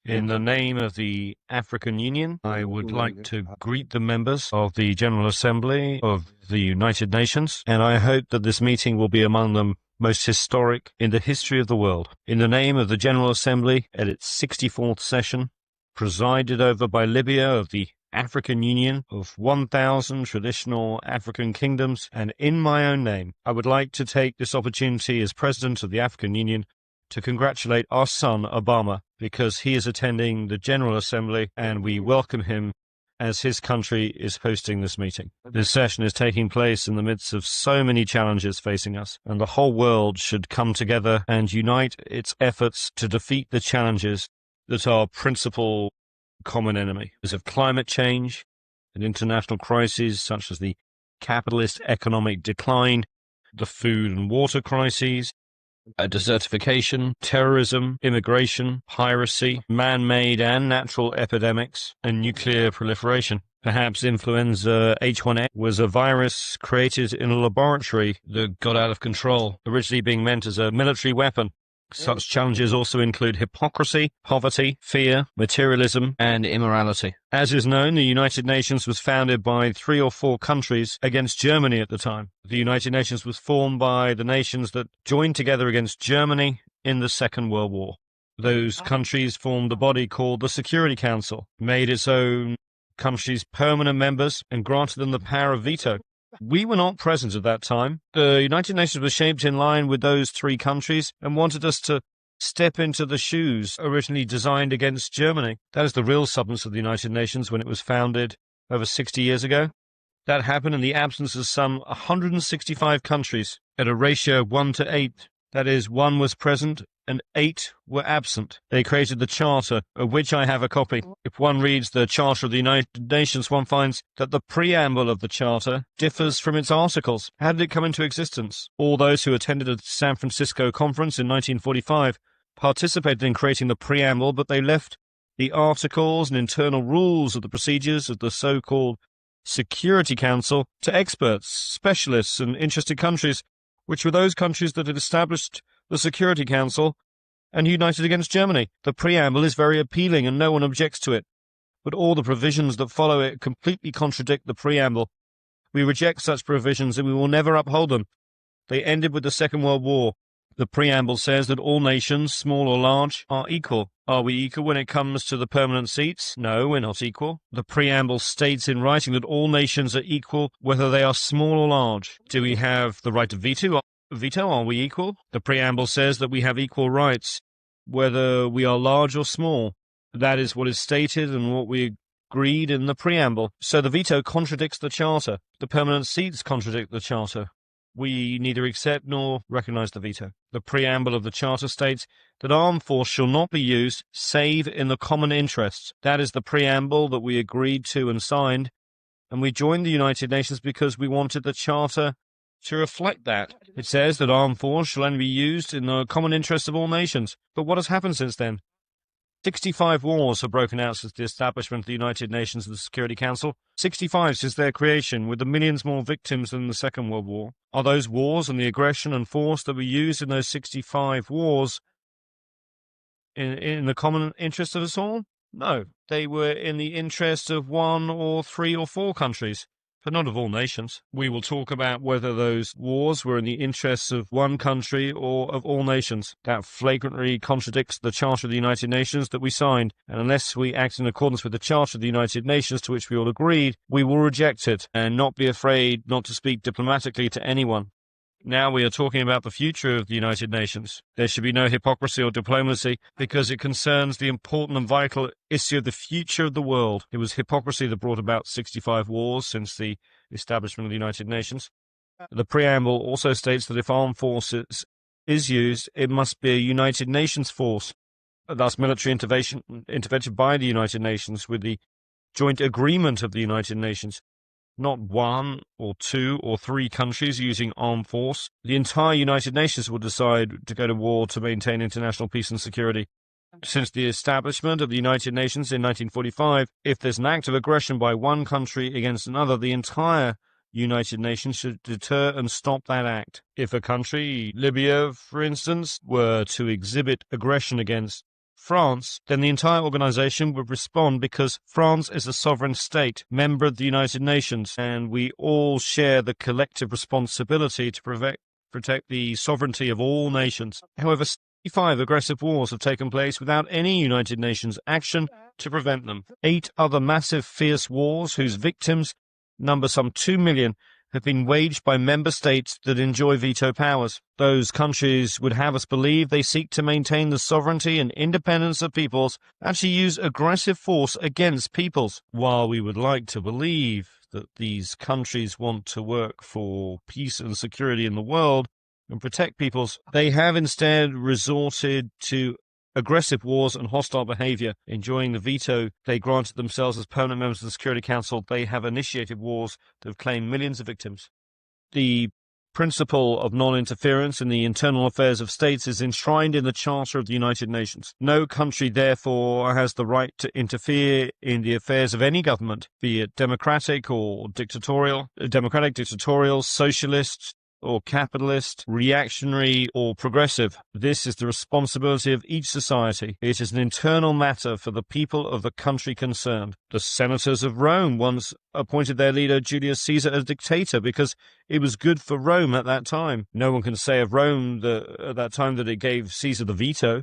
In the name of the African Union, I would like to greet the members of the General Assembly of the United Nations, and I hope that this meeting will be among the most historic in the history of the world. In the name of the General Assembly at its 64th session, presided over by Libya of the African Union of 1,000 traditional African kingdoms, and in my own name, I would like to take this opportunity as President of the African Union to congratulate our son, Obama, because he is attending the General Assembly, and we welcome him as his country is hosting this meeting. This session is taking place in the midst of so many challenges facing us, and the whole world should come together and unite its efforts to defeat the challenges that are principal common enemy. Because of climate change and international crises such as the capitalist economic decline, the food and water crises, desertification, terrorism, immigration, piracy, man-made and natural epidemics, and nuclear proliferation. Perhaps influenza H1N1 was a virus created in a laboratory that got out of control, originally being meant as a military weapon. Such challenges also include hypocrisy, poverty, fear, materialism, and immorality. As is known, the United Nations was founded by 3 or 4 countries against Germany at the time. The United Nations was formed by the nations that joined together against Germany in the Second World War. Those countries formed a body called the Security Council, made its own countries permanent members, and granted them the power of veto. We were not present at that time. The United Nations was shaped in line with those 3 countries and wanted us to step into the shoes originally designed against Germany. That is the real substance of the United Nations when it was founded over 60 years ago. That happened in the absence of some 165 countries at a ratio of 1 to 8. That is, 1 was present and 8 were absent. They created the Charter, of which I have a copy. If one reads the Charter of the United Nations, one finds that the preamble of the Charter differs from its articles. How did it come into existence? All those who attended the San Francisco Conference in 1945 participated in creating the preamble, but they left the articles and internal rules of the procedures of the so-called Security Council to experts, specialists, and interested countries, which were those countries that had established the Security Council and united against Germany. The preamble is very appealing and no one objects to it, but all the provisions that follow it completely contradict the preamble. We reject such provisions and we will never uphold them. They ended with the Second World War. The preamble says that all nations, small or large, are equal. Are we equal when it comes to the permanent seats? No, we're not equal. The preamble states in writing that all nations are equal, whether they are small or large. Do we have the right to veto? Are we equal? The preamble says that we have equal rights, whether we are large or small. That is what is stated and what we agreed in the preamble. So the veto contradicts the Charter. The permanent seats contradict the Charter. We neither accept nor recognize the veto. The preamble of the Charter states that armed force shall not be used save in the common interests. That is the preamble that we agreed to and signed, and we joined the United Nations because we wanted the Charter to reflect that. It says that armed force shall only be used in the common interests of all nations. But what has happened since then? 65 wars have broken out since the establishment of the United Nations and the Security Council. 65 since their creation, with the millions more victims than the Second World War. Are those wars and the aggression and force that were used in those 65 wars in the common interest of us all? No. They were in the interest of 1 or 3 or 4 countries, but not of all nations. We will talk about whether those wars were in the interests of 1 country or of all nations. That flagrantly contradicts the Charter of the United Nations that we signed, and unless we act in accordance with the Charter of the United Nations to which we all agreed, we will reject it and not be afraid not to speak diplomatically to anyone. Now we are talking about the future of the United Nations. There should be no hypocrisy or diplomacy because it concerns the important and vital issue of the future of the world. It was hypocrisy that brought about 65 wars since the establishment of the United Nations. The preamble also states that if armed forces is used, it must be a United Nations force. Thus, military intervention by the United Nations with the joint agreement of the United Nations. Not 1 or 2 or 3 countries using armed force. The entire United Nations will decide to go to war to maintain international peace and security. Since the establishment of the United Nations in 1945, if there's an act of aggression by 1 country against another, the entire United Nations should deter and stop that act. If a country, Libya for instance, were to exhibit aggression against France, then the entire organization would respond because France is a sovereign state, member of the United Nations, and we all share the collective responsibility to protect the sovereignty of all nations. However, 65 aggressive wars have taken place without any United Nations action to prevent them. 8 other massive, fierce wars whose victims number some 2 million have been waged by member states that enjoy veto powers. Those countries would have us believe they seek to maintain the sovereignty and independence of peoples, actually use aggressive force against peoples. While we would like to believe that these countries want to work for peace and security in the world and protect peoples, they have instead resorted to aggressive wars and hostile behavior. Enjoying the veto they granted themselves as permanent members of the Security Council, they have initiated wars that have claimed millions of victims. The principle of non-interference in the internal affairs of states is enshrined in the Charter of the United Nations. No country, therefore, has the right to interfere in the affairs of any government, be it democratic, dictatorial, socialist, or capitalist, reactionary, or progressive. This is the responsibility of each society. It is an internal matter for the people of the country concerned. The senators of Rome once appointed their leader Julius Caesar as dictator because it was good for Rome at that time. No one can say of Rome at that time that it gave Caesar the veto.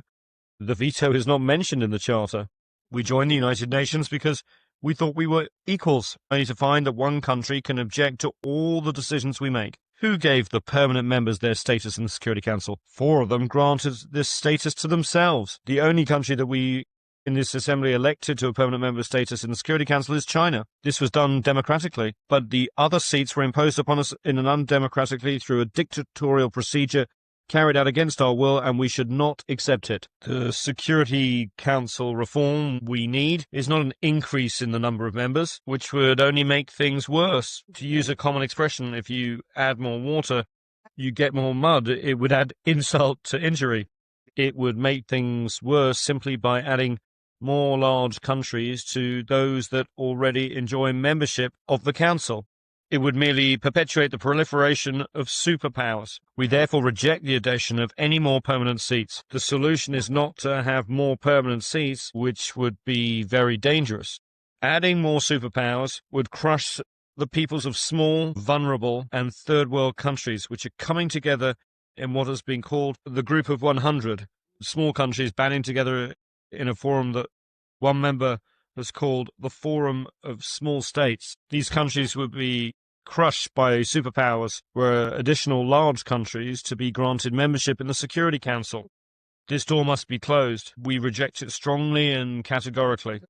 The veto is not mentioned in the Charter. We joined the United Nations because we thought we were equals, only to find that one country can object to all the decisions we make. Who gave the permanent members their status in the Security Council? 4 of them granted this status to themselves. The only country that we in this assembly elected to a permanent member status in the Security Council is China. This was done democratically, but the other seats were imposed upon us in an undemocratically through a dictatorial procedure carried out against our will, and we should not accept it. The Security Council reform we need is not an increase in the number of members, which would only make things worse. To use a common expression, if you add more water, you get more mud. It would add insult to injury. It would make things worse simply by adding more large countries to those that already enjoy membership of the Council. It would merely perpetuate the proliferation of superpowers. We therefore reject the addition of any more permanent seats. The solution is not to have more permanent seats, which would be very dangerous. Adding more superpowers would crush the peoples of small, vulnerable, and third-world countries, which are coming together in what has been called the Group of 100. Small countries banding together in a forum that one member has called the Forum of Small States. These countries would be crushed by superpowers, were additional large countries to be granted membership in the Security Council. This door must be closed. We reject it strongly and categorically.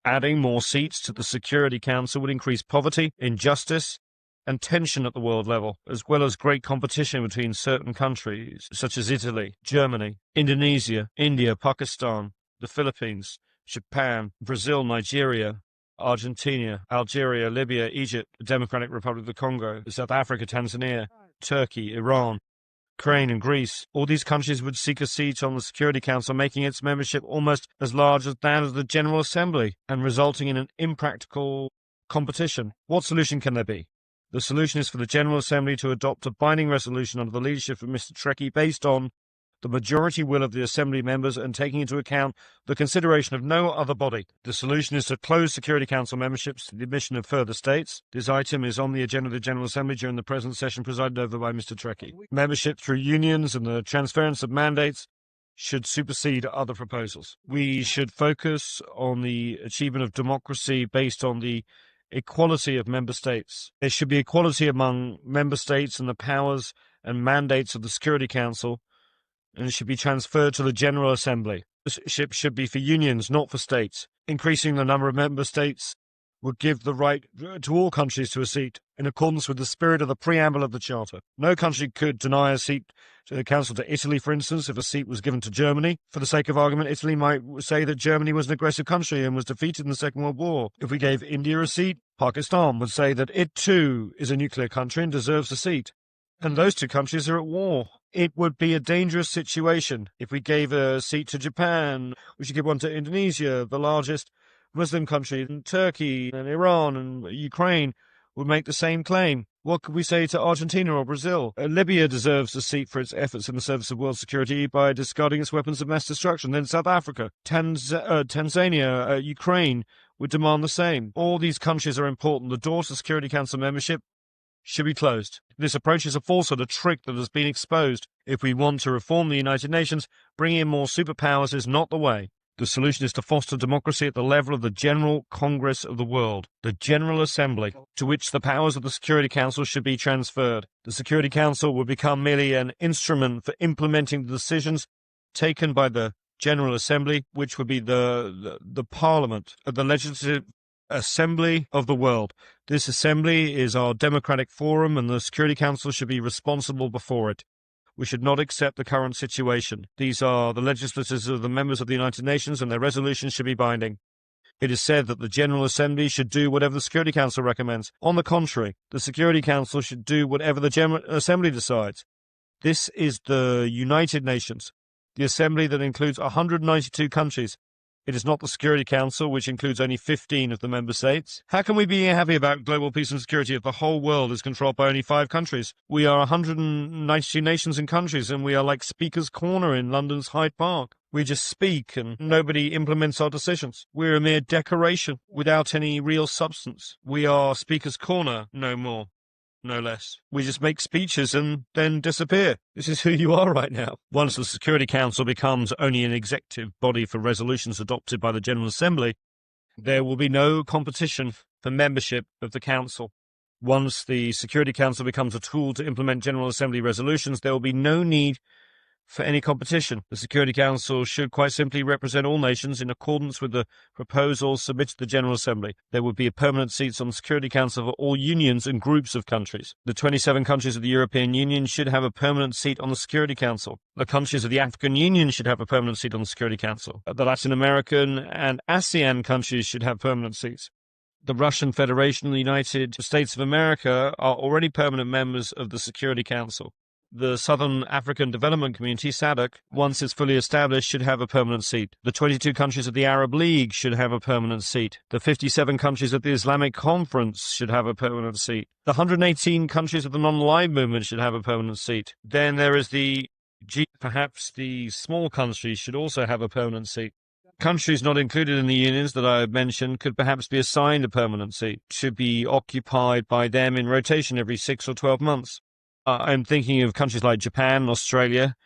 Adding more seats to the Security Council would increase poverty, injustice, and tension at the world level, as well as great competition between certain countries, such as Italy, Germany, Indonesia, India, Pakistan, the Philippines, Japan, Brazil, Nigeria, Argentina, Algeria, Libya, Egypt, the Democratic Republic of the Congo, South Africa, Tanzania, Turkey, Iran, Ukraine, and Greece. All these countries would seek a seat on the Security Council, making its membership almost as large as that of the General Assembly and resulting in an impractical competition. What solution can there be? The solution is for the General Assembly to adopt a binding resolution under the leadership of Mr. Trekkie based on the majority will of the Assembly members and taking into account the consideration of no other body. The solution is to close Security Council memberships to the admission of further states. This item is on the agenda of the General Assembly during the present session presided over by Mr. Trekkie. Membership through unions and the transference of mandates should supersede other proposals. We should focus on the achievement of democracy based on the equality of member states. There should be equality among member states and the powers and mandates of the Security Council, and it should be transferred to the General Assembly. Membership should be for unions, not for states. Increasing the number of member states would give the right to all countries to a seat in accordance with the spirit of the preamble of the Charter. No country could deny a seat to the Council to Italy, for instance, if a seat was given to Germany. For the sake of argument, Italy might say that Germany was an aggressive country and was defeated in the Second World War. If we gave India a seat, Pakistan would say that it too is a nuclear country and deserves a seat. And those two countries are at war. It would be a dangerous situation if we gave a seat to Japan. We should give one to Indonesia, the largest Muslim country, and Turkey and Iran and Ukraine would make the same claim. What could we say to Argentina or Brazil? Libya deserves a seat for its efforts in the service of world security by discarding its weapons of mass destruction. Then South Africa, Tanzania, Ukraine would demand the same. All these countries are important. The door to Security Council membership should be closed. This approach is a falsehood, a trick that has been exposed. If we want to reform the United Nations, bringing in more superpowers is not the way. The solution is to foster democracy at the level of the General Congress of the World, the General Assembly, to which the powers of the Security Council should be transferred. The Security Council will become merely an instrument for implementing the decisions taken by the General Assembly, which would be the Parliament, the Legislative Assembly of the world. This assembly is our democratic forum, and the Security Council should be responsible before it. We should not accept the current situation. These are the legislators of the members of the United Nations, and their resolutions should be binding. It is said that the General Assembly should do whatever the Security Council recommends. On the contrary, the Security Council should do whatever the General Assembly decides. This is the United Nations, the assembly that includes 192 countries. It is not the Security Council, which includes only 15 of the member states. How can we be happy about global peace and security if the whole world is controlled by only 5 countries? We are 192 nations and countries, and we are like Speaker's Corner in London's Hyde Park. We just speak, and nobody implements our decisions. We're a mere decoration without any real substance. We are Speaker's Corner, no more. No less. We just make speeches and then disappear. This is who you are right now. Once the Security Council becomes only an executive body for resolutions adopted by the General Assembly, there will be no competition for membership of the Council. Once the Security Council becomes a tool to implement General Assembly resolutions, there will be no need for any competition. The Security Council should quite simply represent all nations in accordance with the proposals submitted to the General Assembly. There would be permanent seats on the Security Council for all unions and groups of countries. The 27 countries of the European Union should have a permanent seat on the Security Council. The countries of the African Union should have a permanent seat on the Security Council. The Latin American and ASEAN countries should have permanent seats. The Russian Federation and the United States of America are already permanent members of the Security Council. The Southern African Development Community, SADC, once it's fully established, should have a permanent seat. The 22 countries of the Arab League should have a permanent seat. The 57 countries of the Islamic Conference should have a permanent seat. The 118 countries of the non-aligned movement should have a permanent seat. Then there is perhaps the small countries should also have a permanent seat. Countries not included in the unions that I have mentioned could perhaps be assigned a permanent seat, should be occupied by them in rotation every 6 or 12 months. I'm thinking of countries like Japan and Australia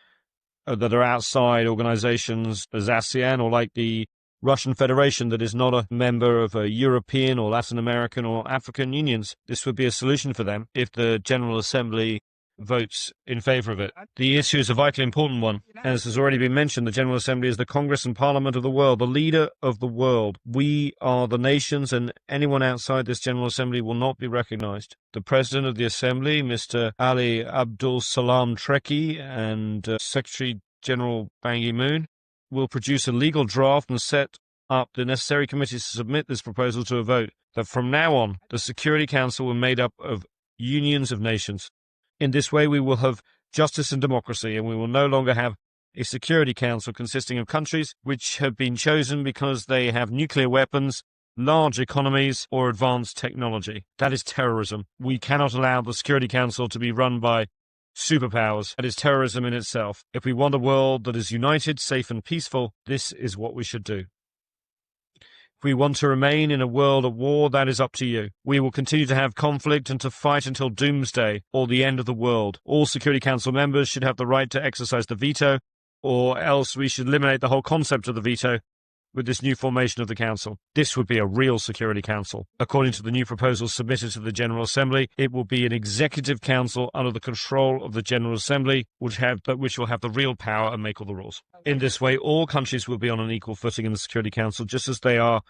that are outside organizations as ASEAN, or like the Russian Federation that is not a member of a European or Latin American or African unions. This would be a solution for them if the General Assembly votes in favor of it. The issue is a vitally important one. As has already been mentioned, the General Assembly is the Congress and Parliament of the world, the leader of the world. We are the nations, and anyone outside this General Assembly will not be recognized. The President of the Assembly, Mr. Ali Abdul Salam Treki, and Secretary General Ban Ki-moon will produce a legal draft and set up the necessary committees to submit this proposal to a vote. That from now on, the Security Council will be made up of unions of nations. In this way, we will have justice and democracy, and we will no longer have a Security Council consisting of countries which have been chosen because they have nuclear weapons, large economies, or advanced technology. That is terrorism. We cannot allow the Security Council to be run by superpowers. That is terrorism in itself. If we want a world that is united, safe, and peaceful, this is what we should do. If we want to remain in a world at war, that is up to you. We will continue to have conflict and to fight until doomsday or the end of the world. All Security Council members should have the right to exercise the veto, or else we should eliminate the whole concept of the veto with this new formation of the Council. This would be a real Security Council. According to the new proposals submitted to the General Assembly, it will be an executive council under the control of the General Assembly, which will have the real power and make all the rules. In this way, all countries will be on an equal footing in the Security Council, just as they are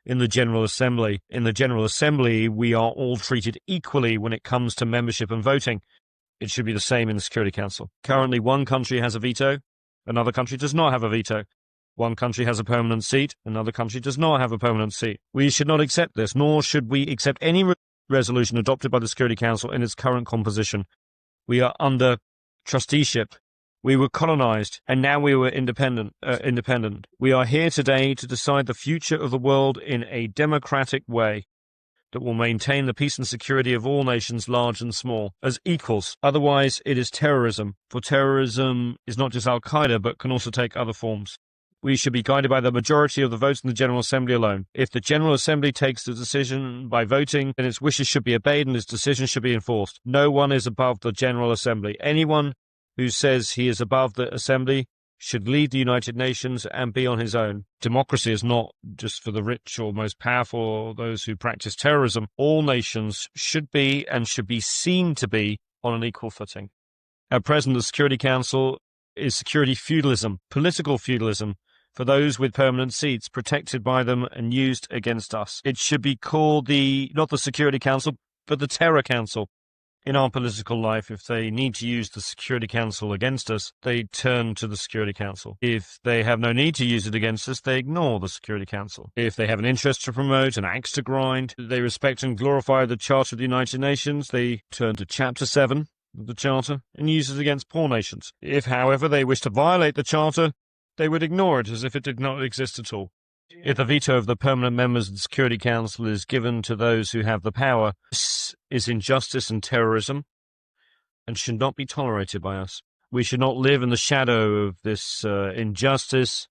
in the General Assembly. In the General Assembly, we are all treated equally when it comes to membership and voting. It should be the same in the Security Council. Currently, one country has a veto, another country does not have a veto. One country has a permanent seat, another country does not have a permanent seat. We should not accept this, nor should we accept any resolution adopted by the Security Council in its current composition. We are under trusteeship. We were colonized, and now we were independent. We are here today to decide the future of the world in a democratic way. that will maintain the peace and security of all nations, large and small, as equals. Otherwise, it is terrorism, for terrorism is not just Al-Qaeda, but can also take other forms. We should be guided by the majority of the votes in the General Assembly alone. If the General Assembly takes the decision by voting, then its wishes should be obeyed and its decision should be enforced. No one is above the General Assembly. Anyone who says he is above the Assembly should leave the United Nations and be on his own. Democracy is not just for the rich or most powerful or those who practice terrorism. All nations should be and should be seen to be on an equal footing. At present, the Security Council is security feudalism, political feudalism, for those with permanent seats, protected by them and used against us. It should be called not the Security Council, but the Terror Council. In our political life, if they need to use the Security Council against us, they turn to the Security Council. If they have no need to use it against us, they ignore the Security Council. If they have an interest to promote, an axe to grind, they respect and glorify the Charter of the United Nations, they turn to Chapter 7 of the Charter and use it against poor nations. If, however, they wish to violate the Charter, they would ignore it as if it did not exist at all. If the veto of the permanent members of the Security Council is given to those who have the power, this is injustice and terrorism and should not be tolerated by us. We should not live in the shadow of this injustice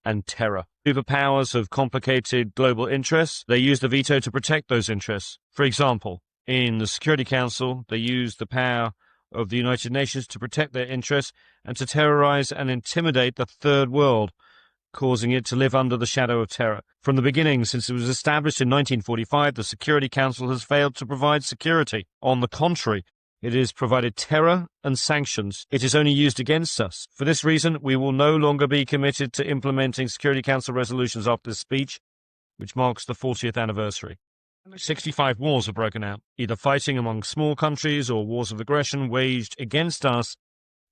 and terror. Superpowers have complicated global interests. They use the veto to protect those interests. For example, in the Security Council, they use the power of the United Nations to protect their interests and to terrorize and intimidate the Third World, causing it to live under the shadow of terror. From the beginning, since it was established in 1945, the Security Council has failed to provide security. On the contrary, it has provided terror and sanctions. It is only used against us. For this reason, we will no longer be committed to implementing Security Council resolutions after this speech, which marks the 40th anniversary. 65 wars have broken out, either fighting among small countries or wars of aggression waged against us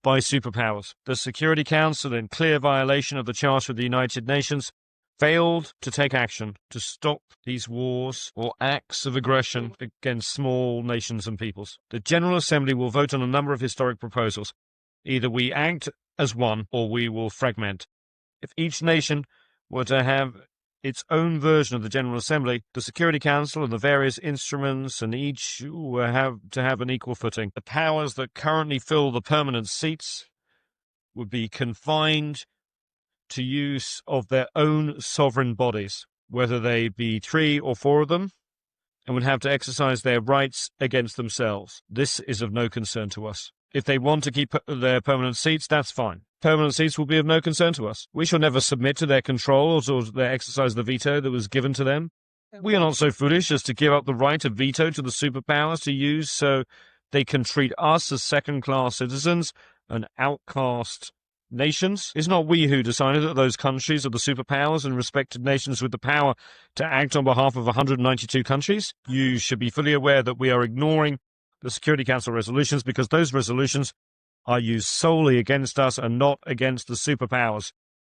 by superpowers. The Security Council, in clear violation of the Charter of the United Nations, failed to take action to stop these wars or acts of aggression against small nations and peoples. The General Assembly will vote on a number of historic proposals. Either we act as one or we will fragment. If each nation were to have its own version of the General Assembly, the Security Council and the various instruments and each will have to have an equal footing. The powers that currently fill the permanent seats would be confined to use of their own sovereign bodies, whether they be 3 or 4 of them, and would have to exercise their rights against themselves. This is of no concern to us. If they want to keep their permanent seats, that's fine. Permanent seats will be of no concern to us. We shall never submit to their control or to their exercise of the veto that was given to them. We are not so foolish as to give up the right of veto to the superpowers to use so they can treat us as second-class citizens and outcast nations. It's not we who decided that those countries are the superpowers and respected nations with the power to act on behalf of 192 countries. You should be fully aware that we are ignoring the Security Council resolutions because those resolutions are used solely against us and not against the superpowers,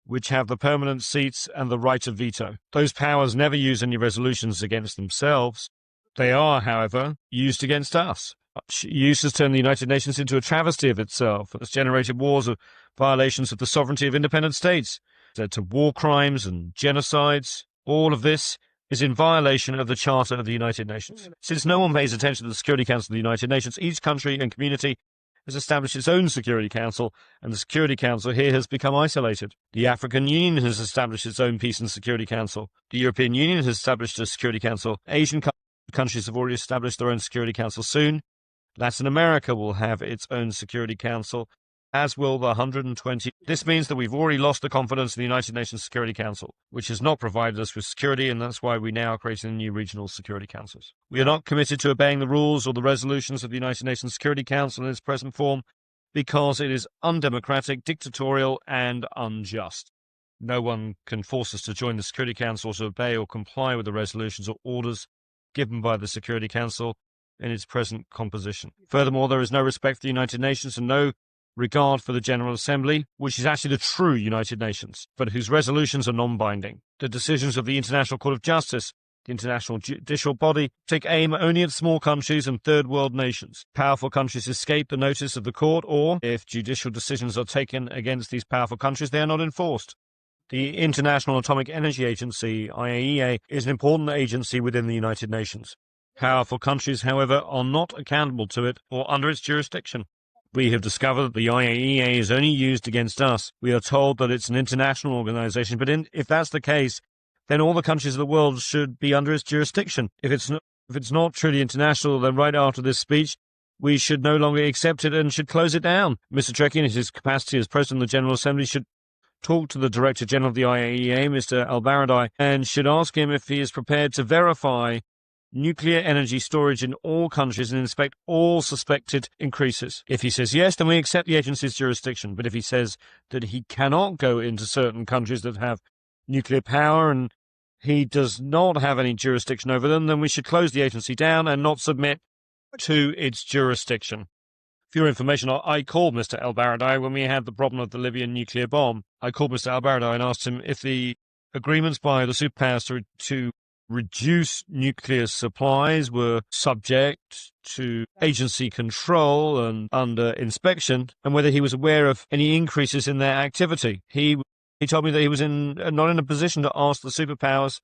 which have the permanent seats and the right of veto. Those powers never use any resolutions against themselves. They are, however, used against us. Use has turned the United Nations into a travesty of itself and has generated wars of violations of the sovereignty of independent states, led to war crimes and genocides. All of this is in violation of the Charter of the United Nations. Since no one pays attention to the Security Council of the United Nations, each country and community has established its own Security Council, and the Security Council here has become isolated. The African Union has established its own Peace and Security Council. The European Union has established a Security Council. Asian countries have already established their own Security Council soon. Latin America will have its own Security Council, as will the 120. This means that we've already lost the confidence in the United Nations Security Council, which has not provided us with security, and that's why we now are creating new regional security councils. We are not committed to obeying the rules or the resolutions of the United Nations Security Council in its present form because it is undemocratic, dictatorial, and unjust. No one can force us to join the Security Council or to obey or comply with the resolutions or orders given by the Security Council in its present composition. Furthermore, there is no respect for the United Nations and no regard for the General Assembly, which is actually the true United Nations, but whose resolutions are non-binding. The decisions of the International Court of Justice, the international judicial body, take aim only at small countries and third world nations. Powerful countries escape the notice of the court, or, if judicial decisions are taken against these powerful countries, they are not enforced. The International Atomic Energy Agency, IAEA, is an important agency within the United Nations. Powerful countries, however, are not accountable to it or under its jurisdiction. We have discovered that the IAEA is only used against us. We are told that it's an international organization, but if that's the case, then all the countries of the world should be under its jurisdiction. If it's not truly international, then right after this speech, we should no longer accept it and should close it down. Mr. Trekkie, in his capacity as President of the General Assembly, should talk to the Director General of the IAEA, Mr. Al-Baradei, and should ask him if he is prepared to verify nuclear energy storage in all countries and inspect all suspected increases. If he says yes, then we accept the agency's jurisdiction. But if he says that he cannot go into certain countries that have nuclear power and he does not have any jurisdiction over them, then we should close the agency down and not submit to its jurisdiction. For your information, I called Mr. Al-Baradei when we had the problem of the Libyan nuclear bomb. I called Mr. Al-Baradei and asked him if the agreements by the superpowers to reduce nuclear supplies were subject to agency control and under inspection, and whether he was aware of any increases in their activity. He told me that he was not in a position to ask the superpowers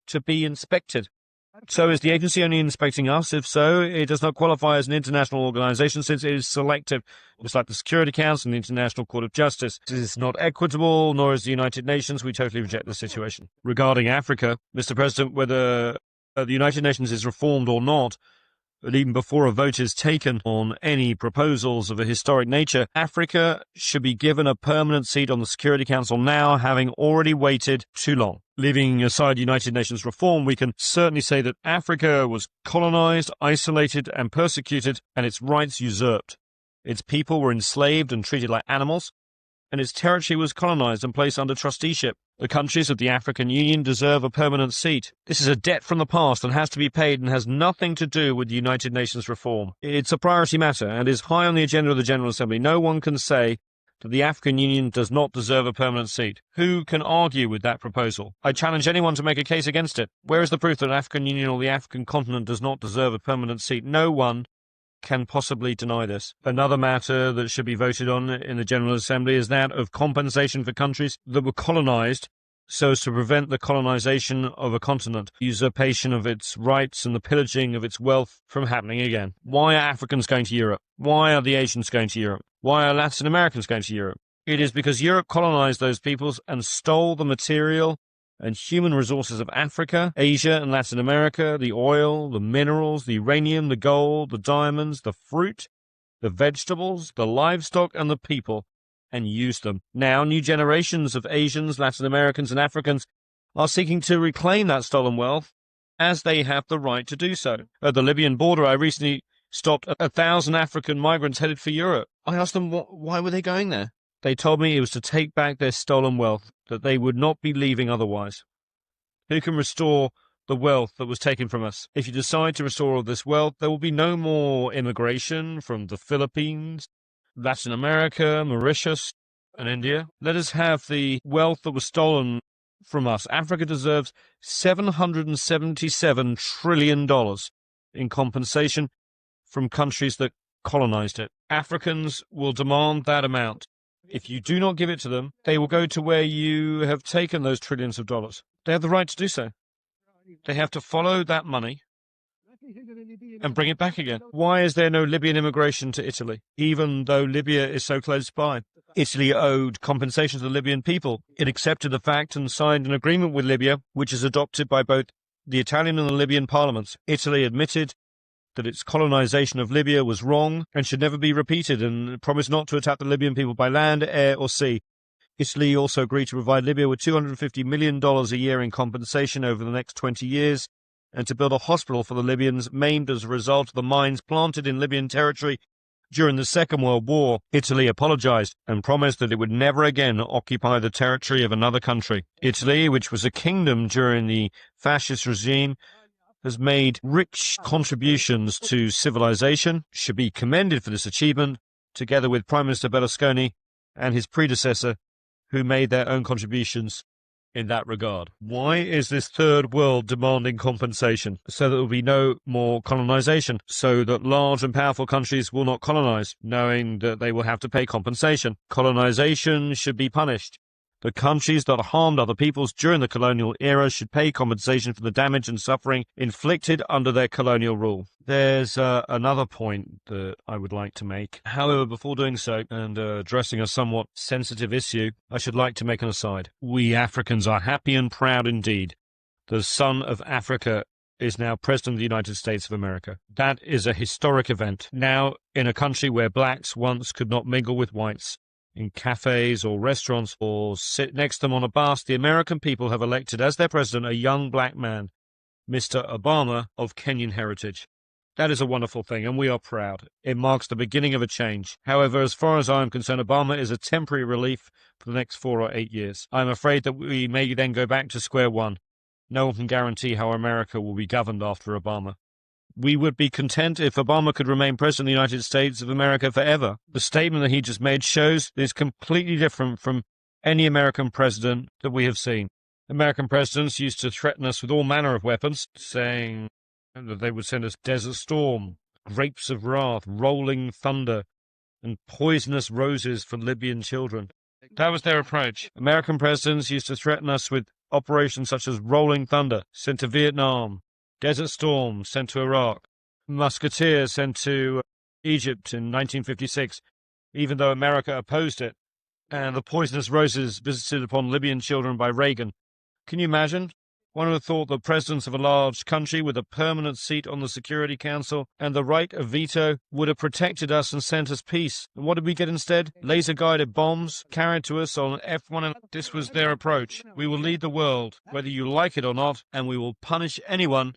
to be inspected. So is the agency only inspecting us? If so, it does not qualify as an international organization since it is selective. It's like the Security Council and the International Court of Justice. It is not equitable, nor is the United Nations. We totally reject the situation. Regarding Africa, Mr. President, whether the United Nations is reformed or not, but even before a vote is taken on any proposals of a historic nature, Africa should be given a permanent seat on the Security Council now, having already waited too long. Leaving aside United Nations reform, we can certainly say that Africa was colonized, isolated, and persecuted, and its rights usurped. Its people were enslaved and treated like animals, and its territory was colonized and placed under trusteeship. The countries of the African Union deserve a permanent seat. This is a debt from the past and has to be paid and has nothing to do with the United Nations reform. It's a priority matter and is high on the agenda of the General Assembly. No one can say that the African Union does not deserve a permanent seat. Who can argue with that proposal? I challenge anyone to make a case against it. Where is the proof that the African Union or the African continent does not deserve a permanent seat? No one can possibly deny this. Another matter that should be voted on in the General Assembly is that of compensation for countries that were colonized so as to prevent the colonization of a continent, usurpation of its rights and the pillaging of its wealth from happening again. Why are Africans going to Europe? Why are the Asians going to Europe? Why are Latin Americans going to Europe? It is because Europe colonized those peoples and stole the material and human resources of Africa, Asia, and Latin America, the oil, the minerals, the uranium, the gold, the diamonds, the fruit, the vegetables, the livestock, and the people, and used them. Now, new generations of Asians, Latin Americans, and Africans are seeking to reclaim that stolen wealth as they have the right to do so. At the Libyan border, I recently stopped 1,000 African migrants headed for Europe. I asked them why were they going there. They told me it was to take back their stolen wealth, that they would not be leaving otherwise. Who can restore the wealth that was taken from us? If you decide to restore all this wealth, there will be no more immigration from the Philippines, Latin America, Mauritius, and India. Let us have the wealth that was stolen from us. Africa deserves $777 trillion in compensation from countries that colonized it. Africans will demand that amount. If you do not give it to them, they will go to where you have taken those trillions of dollars. They have the right to do so. They have to follow that money and bring it back again. Why is there no Libyan immigration to Italy, even though Libya is so close by? Italy owed compensation to the Libyan people. It accepted the fact and signed an agreement with Libya, which is adopted by both the Italian and the Libyan parliaments. Italy admitted that its colonization of Libya was wrong and should never be repeated, and promised not to attack the Libyan people by land, air, or sea. Italy also agreed to provide Libya with $250 million a year in compensation over the next 20 years, and to build a hospital for the Libyans maimed as a result of the mines planted in Libyan territory during the Second World War. Italy apologized and promised that it would never again occupy the territory of another country. Italy, which was a kingdom during the fascist regime, has made rich contributions to civilization, should be commended for this achievement, together with Prime Minister Berlusconi and his predecessor, who made their own contributions in that regard. Why is this third world demanding compensation? So that there will be no more colonization, so that large and powerful countries will not colonize, knowing that they will have to pay compensation. Colonization should be punished. The countries that harmed other peoples during the colonial era should pay compensation for the damage and suffering inflicted under their colonial rule. There's another point that I would like to make. However, before doing so and addressing a somewhat sensitive issue, I should like to make an aside. We Africans are happy and proud indeed. The son of Africa is now President of the United States of America. That is a historic event. Now, in a country where blacks once could not mingle with whites, in cafes or restaurants or sit next to them on a bus, the American people have elected as their president a young black man, Mr. Obama, of Kenyan heritage. That is a wonderful thing, and we are proud. It marks the beginning of a change. However, as far as I am concerned, Obama is a temporary relief for the next 4 or 8 years. I am afraid that we may then go back to square one. No one can guarantee how America will be governed after Obama. We would be content if Obama could remain president of the United States of America forever. The statement that he just made shows that it's completely different from any American president that we have seen. American presidents used to threaten us with all manner of weapons, saying that they would send us Desert Storm, grapes of wrath, rolling thunder, and poisonous roses for Libyan children. That was their approach. American presidents used to threaten us with operations such as Rolling Thunder, sent to Vietnam, Desert Storm, sent to Iraq, Musketeer, sent to Egypt in 1956, even though America opposed it, and the poisonous roses visited upon Libyan children by Reagan. Can you imagine? One would have thought that presidents of a large country with a permanent seat on the Security Council and the right of veto would have protected us and sent us peace. And what did we get instead? Laser-guided bombs carried to us on F-1. This was their approach. We will lead the world, whether you like it or not, and we will punish anyone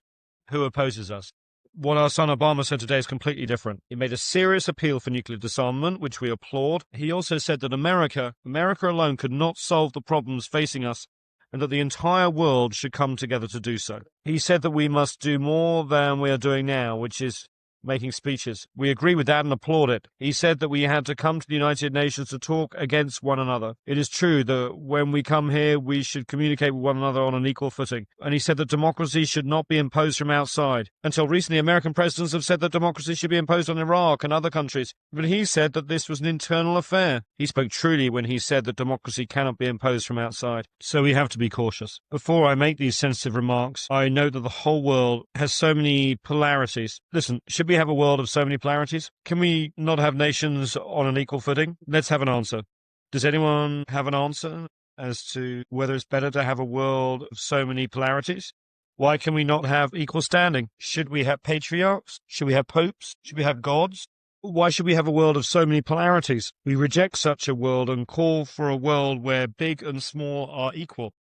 who opposes us. What our son Obama said today is completely different. He made a serious appeal for nuclear disarmament, which we applaud. He also said that America alone could not solve the problems facing us, and that the entire world should come together to do so. He said that we must do more than we are doing now, which is making speeches. We agree with that and applaud it. He said that we had to come to the United Nations to talk against one another. It is true that when we come here, we should communicate with one another on an equal footing. And he said that democracy should not be imposed from outside. Until recently, American presidents have said that democracy should be imposed on Iraq and other countries. But he said that this was an internal affair. He spoke truly when he said that democracy cannot be imposed from outside. So we have to be cautious. Before I make these sensitive remarks, I note that the whole world has so many polarities. Listen, should we have a world of so many polarities? Can we not have nations on an equal footing? Let's have an answer. Does anyone have an answer as to whether it's better to have a world of so many polarities? Why can we not have equal standing? Should we have patriarchs? Should we have popes? Should we have gods? Why should we have a world of so many polarities? We reject such a world and call for a world where big and small are equal.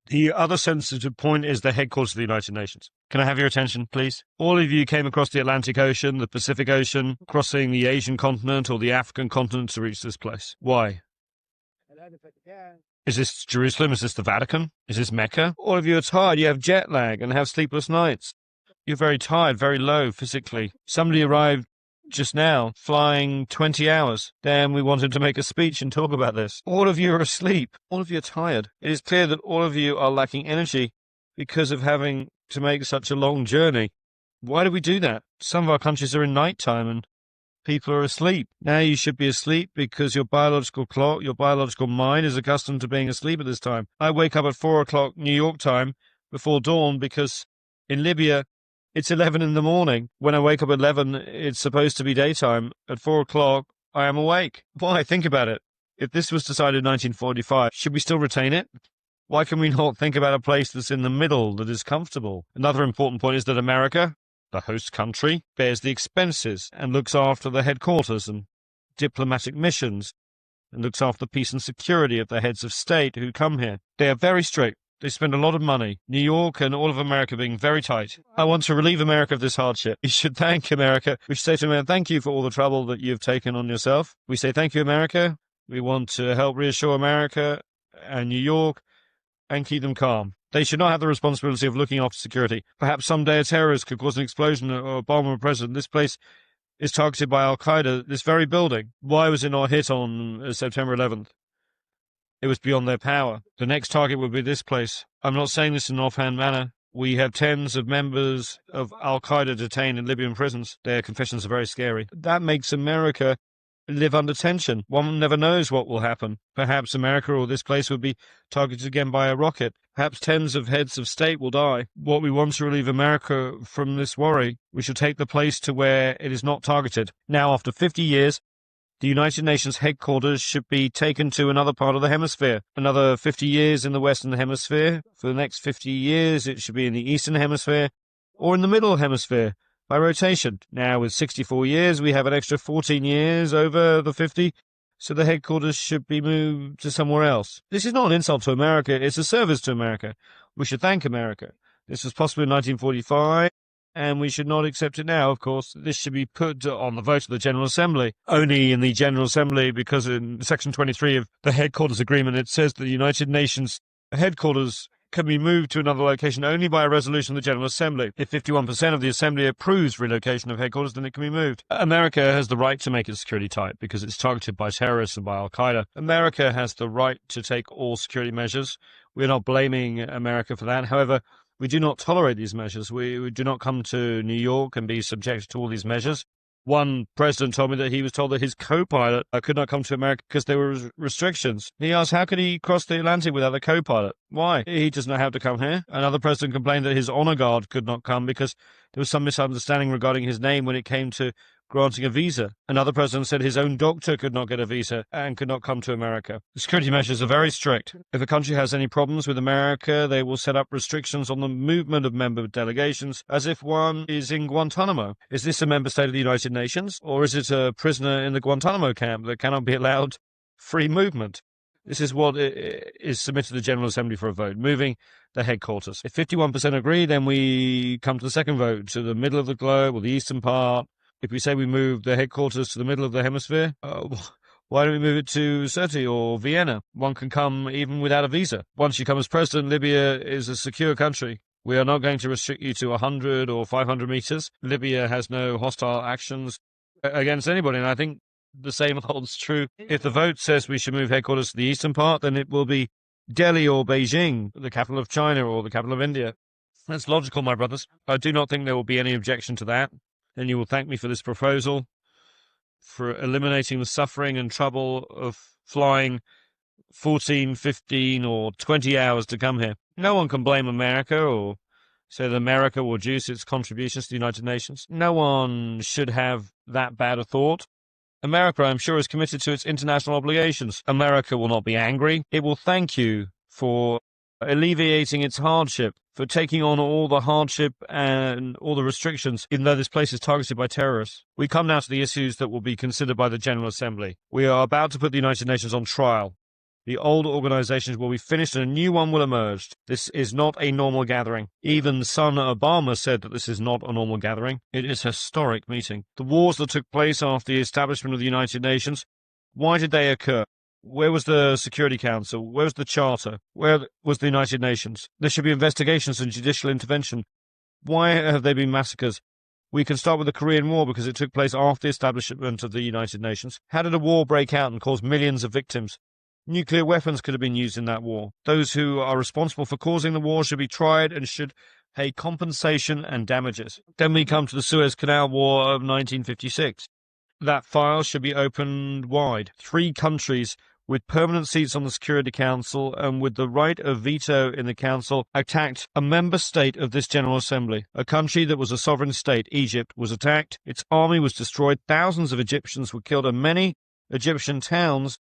The other sensitive point is the headquarters of the United Nations. Can I have your attention, please? All of you came across the Atlantic Ocean, the Pacific Ocean, crossing the Asian continent or the African continent to reach this place. Why? Is this Jerusalem? Is this the Vatican? Is this Mecca? All of you are tired. You have jet lag and have sleepless nights. You're very tired, very low physically. Somebody arrived just now, flying 20 hours. Then we wanted to make a speech and talk about this. All of you are asleep. All of you are tired. It is clear that all of you are lacking energy because of having to make such a long journey. Why do we do that? Some of our countries are in nighttime and people are asleep. Now you should be asleep because your biological clock, your biological mind is accustomed to being asleep at this time. I wake up at 4 o'clock New York time before dawn because in Libya, it's 11 in the morning. When I wake up at 11, it's supposed to be daytime. At 4 o'clock, I am awake. Why? Think about it. If this was decided in 1945, should we still retain it? Why can we not think about a place that's in the middle, that is comfortable? Another important point is that America, the host country, bears the expenses and looks after the headquarters and diplomatic missions and looks after the peace and security of the heads of state who come here. They are very strict. They spend a lot of money. New York and all of America being very tight. I want to relieve America of this hardship. We should thank America. We should say to America, thank you for all the trouble that you've taken on yourself. We say thank you, America. We want to help reassure America and New York and keep them calm. They should not have the responsibility of looking after security. Perhaps someday a terrorist could cause an explosion or Obama president. This place is targeted by Al-Qaeda, this very building. Why was it not hit on September 11th? It was beyond their power. The next target would be this place. I'm not saying this in an offhand manner. We have tens of members of Al-Qaeda detained in Libyan prisons. Their confessions are very scary. That makes America live under tension. One never knows what will happen. Perhaps America or this place will be targeted again by a rocket. Perhaps tens of heads of state will die. What we want to relieve America from this worry, we should take the place to where it is not targeted. Now, after 50 years, the United Nations headquarters should be taken to another part of the hemisphere. Another 50 years in the Western Hemisphere. For the next 50 years, it should be in the Eastern Hemisphere or in the Middle Hemisphere by rotation. Now, with 64 years, we have an extra 14 years over the 50, so the headquarters should be moved to somewhere else. This is not an insult to America, it's a service to America. We should thank America. This was possible in 1945. And we should not accept it now, of course. This should be put on the vote of the General Assembly. Only in the General Assembly, because in Section 23 of the Headquarters Agreement, it says that the United Nations headquarters can be moved to another location only by a resolution of the General Assembly. If 51% of the Assembly approves relocation of headquarters, then it can be moved. America has the right to make its security tight because it's targeted by terrorists and by Al-Qaeda. America has the right to take all security measures. We're not blaming America for that. However, we do not tolerate these measures. We do not come to New York and be subjected to all these measures. One president told me that he was told that his co-pilot could not come to America because there were restrictions. He asked, how could he cross the Atlantic without a co-pilot? Why? He does not have to come here. Another president complained that his honor guard could not come because there was some misunderstanding regarding his name when it came to granting a visa. Another president said his own doctor could not get a visa and could not come to America. The security measures are very strict. If a country has any problems with America, they will set up restrictions on the movement of member delegations as if one is in Guantanamo. Is this a member state of the United Nations, or is it a prisoner in the Guantanamo camp that cannot be allowed free movement? This is what is submitted to the General Assembly for a vote, moving the headquarters. If 51% agree, then we come to the second vote, to the middle of the globe or the eastern part. If we say we move the headquarters to the middle of the hemisphere, why don't we move it to Sirte or Vienna? One can come even without a visa. Once you come as president, Libya is a secure country. We are not going to restrict you to 100 or 500 meters. Libya has no hostile actions against anybody, and I think the same holds true. If the vote says we should move headquarters to the eastern part, then it will be Delhi or Beijing, the capital of China or the capital of India. That's logical, my brothers. I do not think there will be any objection to that. And you will thank me for this proposal, for eliminating the suffering and trouble of flying 14, 15, or 20 hours to come here. No one can blame America or say that America will reduce its contributions to the United Nations. No one should have that bad a thought. America, I'm sure, is committed to its international obligations. America will not be angry. It will thank you for alleviating its hardship, for taking on all the hardship and all the restrictions, even though this place is targeted by terrorists. We come now to the issues that will be considered by the General Assembly. We are about to put the United Nations on trial. The old organizations will be finished and a new one will emerge. This is not a normal gathering. Even son Obama said that this is not a normal gathering. It is a historic meeting. The wars that took place after the establishment of the United Nations, why did they occur? Where was the Security Council? Where was the Charter? Where was the United Nations? There should be investigations and judicial intervention. Why have there been massacres? We can start with the Korean War because it took place after the establishment of the United Nations. How did a war break out and cause millions of victims? Nuclear weapons could have been used in that war. Those who are responsible for causing the war should be tried and should pay compensation and damages. Then we come to the Suez Canal War of 1956. That file should be opened wide. 3 countries with permanent seats on the Security Council and with the right of veto in the Council attacked a member state of this General Assembly. A country that was a sovereign state, Egypt, was attacked. Its army was destroyed. Thousands of Egyptians were killed and many Egyptian towns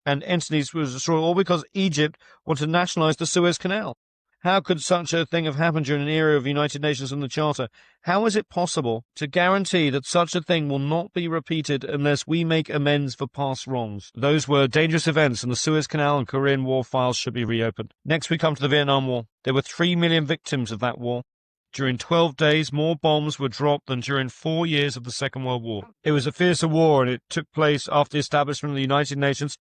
and entities were destroyed, all because Egypt wanted to nationalize the Suez Canal. How could such a thing have happened during an era of United Nations and the Charter? How is it possible to guarantee that such a thing will not be repeated unless we make amends for past wrongs? Those were dangerous events, and the Suez Canal and Korean War files should be reopened. Next, we come to the Vietnam War. There were 3 million victims of that war. During 12 days, more bombs were dropped than during 4 years of the Second World War. It was a fiercer war, and it took place after the establishment of the United Nations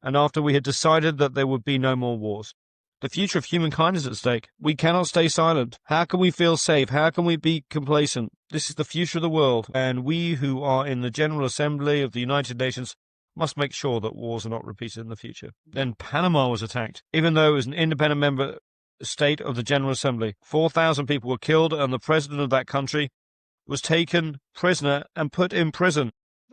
and after we had decided that there would be no more wars. The future of humankind is at stake. We cannot stay silent. How can we feel safe? How can we be complacent? This is the future of the world, and we who are in the General Assembly of the United Nations must make sure that wars are not repeated in the future. Then Panama was attacked. Even though it was an independent member state of the General Assembly, 4,000 people were killed, and the president of that country was taken prisoner and put in prison.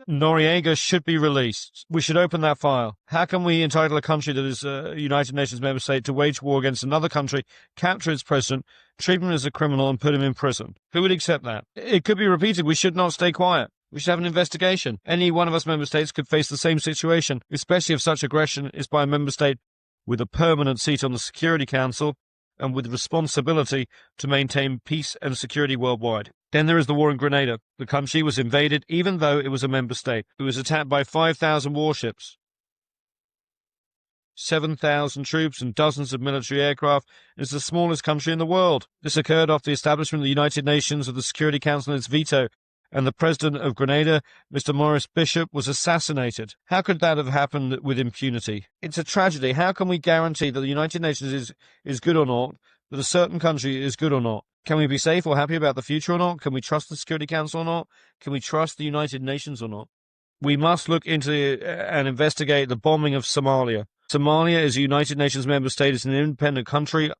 Noriega should be released. We should open that file. How can we entitle a country that is a United Nations member state to wage war against another country, capture its president, treat him as a criminal, and put him in prison? Who would accept that? It could be repeated. We should not stay quiet. We should have an investigation. Any one of us member states could face the same situation, especially if such aggression is by a member state with a permanent seat on the Security Council and with responsibility to maintain peace and security worldwide. Then there is the war in Grenada. The country was invaded even though it was a member state. It was attacked by 5,000 warships, 7,000 troops and dozens of military aircraft. It is the smallest country in the world. This occurred after the establishment of the United Nations of the Security Council and its veto, and the president of Grenada, Mr. Maurice Bishop, was assassinated. How could that have happened with impunity? It's a tragedy. How can we guarantee that the United Nations is good or not, that a certain country is good or not? Can we be safe or happy about the future or not? Can we trust the Security Council or not? Can we trust the United Nations or not? We must look into and investigate the bombing of Somalia. Somalia is a United Nations member state. It's an independent country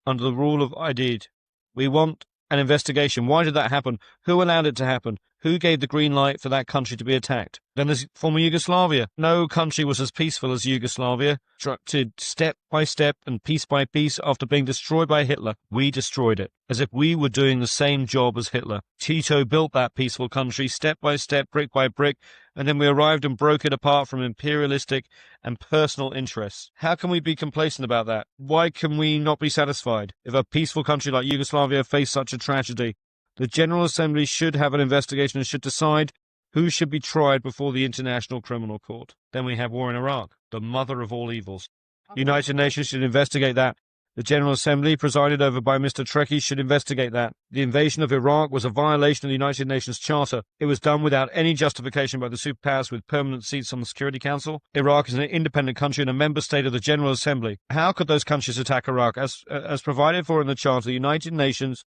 under the rule of IDID. We want an investigation. Why did that happen? Who allowed it to happen? Who gave the green light for that country to be attacked? Then there's former Yugoslavia. No country was as peaceful as Yugoslavia, constructed step by step and piece by piece after being destroyed by Hitler. We destroyed it, as if we were doing the same job as Hitler. Tito built that peaceful country step by step, brick by brick, and then we arrived and broke it apart from imperialistic and personal interests. How can we be complacent about that? Why can we not be satisfied if a peaceful country like Yugoslavia faced such a tragedy? The General Assembly should have an investigation and should decide who should be tried before the International Criminal Court. Then we have war in Iraq, the mother of all evils. The United Nations should investigate that. The General Assembly, presided over by Mr. Trekkie, should investigate that. The invasion of Iraq was a violation of the United Nations Charter. It was done without any justification by the superpowers with permanent seats on the Security Council. Iraq is an independent country and a member state of the General Assembly. How could those countries attack Iraq? As provided for in the Charter, the United Nations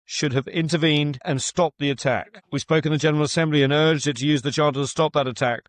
should have intervened and stopped the attack. We spoke in the General Assembly and urged it to use the Charter to stop that attack.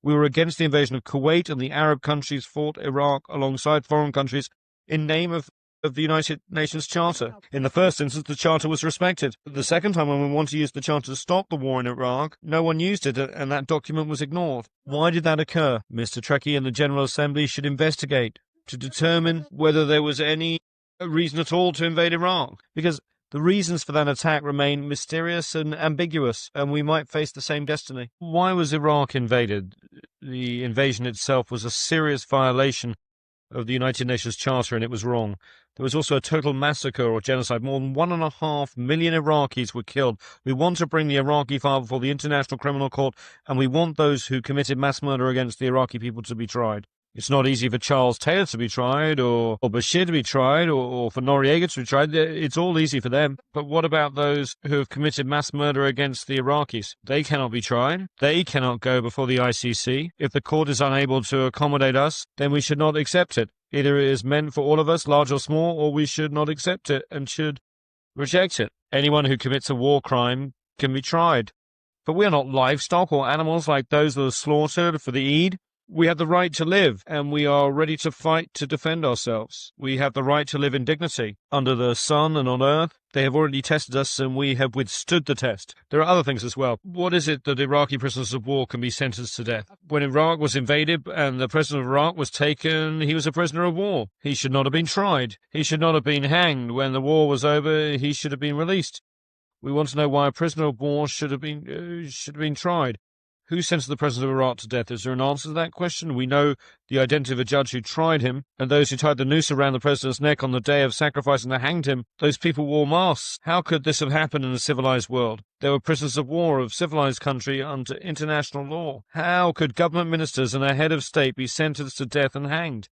We were against the invasion of Kuwait, and the Arab countries fought Iraq alongside foreign countries in name of the United Nations Charter. In the first instance, the Charter was respected. The second time, when we wanted to use the Charter to stop the war in Iraq, no one used it, and that document was ignored. Why did that occur? Mr. Trekkie and the General Assembly should investigate to determine whether there was any reason at all to invade Iraq, because the reasons for that attack remain mysterious and ambiguous, and we might face the same destiny. Why was Iraq invaded? The invasion itself was a serious violation of the United Nations Charter, and it was wrong. There was also a total massacre or genocide. More than 1.5 million Iraqis were killed. We want to bring the Iraqi file before the International Criminal Court, and we want those who committed mass murder against the Iraqi people to be tried. It's not easy for Charles Taylor to be tried, or Bashir to be tried, or for Noriega to be tried. It's all easy for them. But what about those who have committed mass murder against the Iraqis? They cannot be tried. They cannot go before the ICC. If the court is unable to accommodate us, then we should not accept it. Either it is meant for all of us, large or small, or we should not accept it and should reject it. Anyone who commits a war crime can be tried. But we are not livestock or animals like those that are slaughtered for the Eid. We have the right to live, and we are ready to fight to defend ourselves. We have the right to live in dignity. Under the sun and on earth, they have already tested us, and we have withstood the test. There are other things as well. What is it that Iraqi prisoners of war can be sentenced to death? When Iraq was invaded and the president of Iraq was taken, he was a prisoner of war. He should not have been tried. He should not have been hanged. When the war was over, he should have been released. We want to know why a prisoner of war should have been tried. Who sentenced the president of Iraq to death? Is there an answer to that question? We know the identity of a judge who tried him, and those who tied the noose around the president's neck on the day of sacrifice and hanged him. Those people wore masks. How could this have happened in a civilized world? They were prisoners of war of civilized country under international law. How could government ministers and a head of state be sentenced to death and hanged?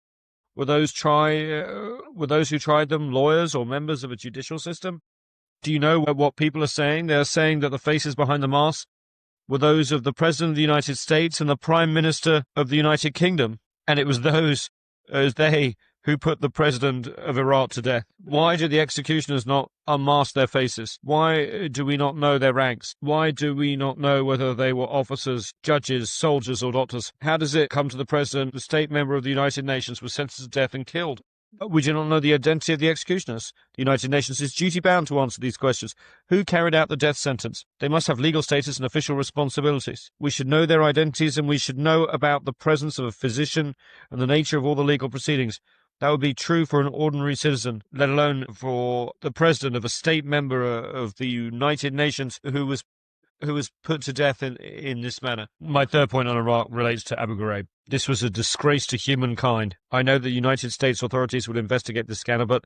Were those who tried them lawyers or members of a judicial system? Do you know what people are saying? They are saying that the faces behind the masks were those of the President of the United States and the Prime Minister of the United Kingdom, and it was they who put the President of Iraq to death. Why did the executioners not unmask their faces? Why do we not know their ranks? Why do we not know whether they were officers, judges, soldiers, or doctors? How does it come to the President, the state member of the United Nations, was sentenced to death and killed? We do not know the identity of the executioners. The United Nations is duty-bound to answer these questions. Who carried out the death sentence? They must have legal status and official responsibilities. We should know their identities, and we should know about the presence of a physician and the nature of all the legal proceedings. That would be true for an ordinary citizen, let alone for the president of a state member of the United Nations who was put to death in this manner. My third point on Iraq relates to Abu Ghraib. This was a disgrace to humankind. I know the United States authorities will investigate the scandal, but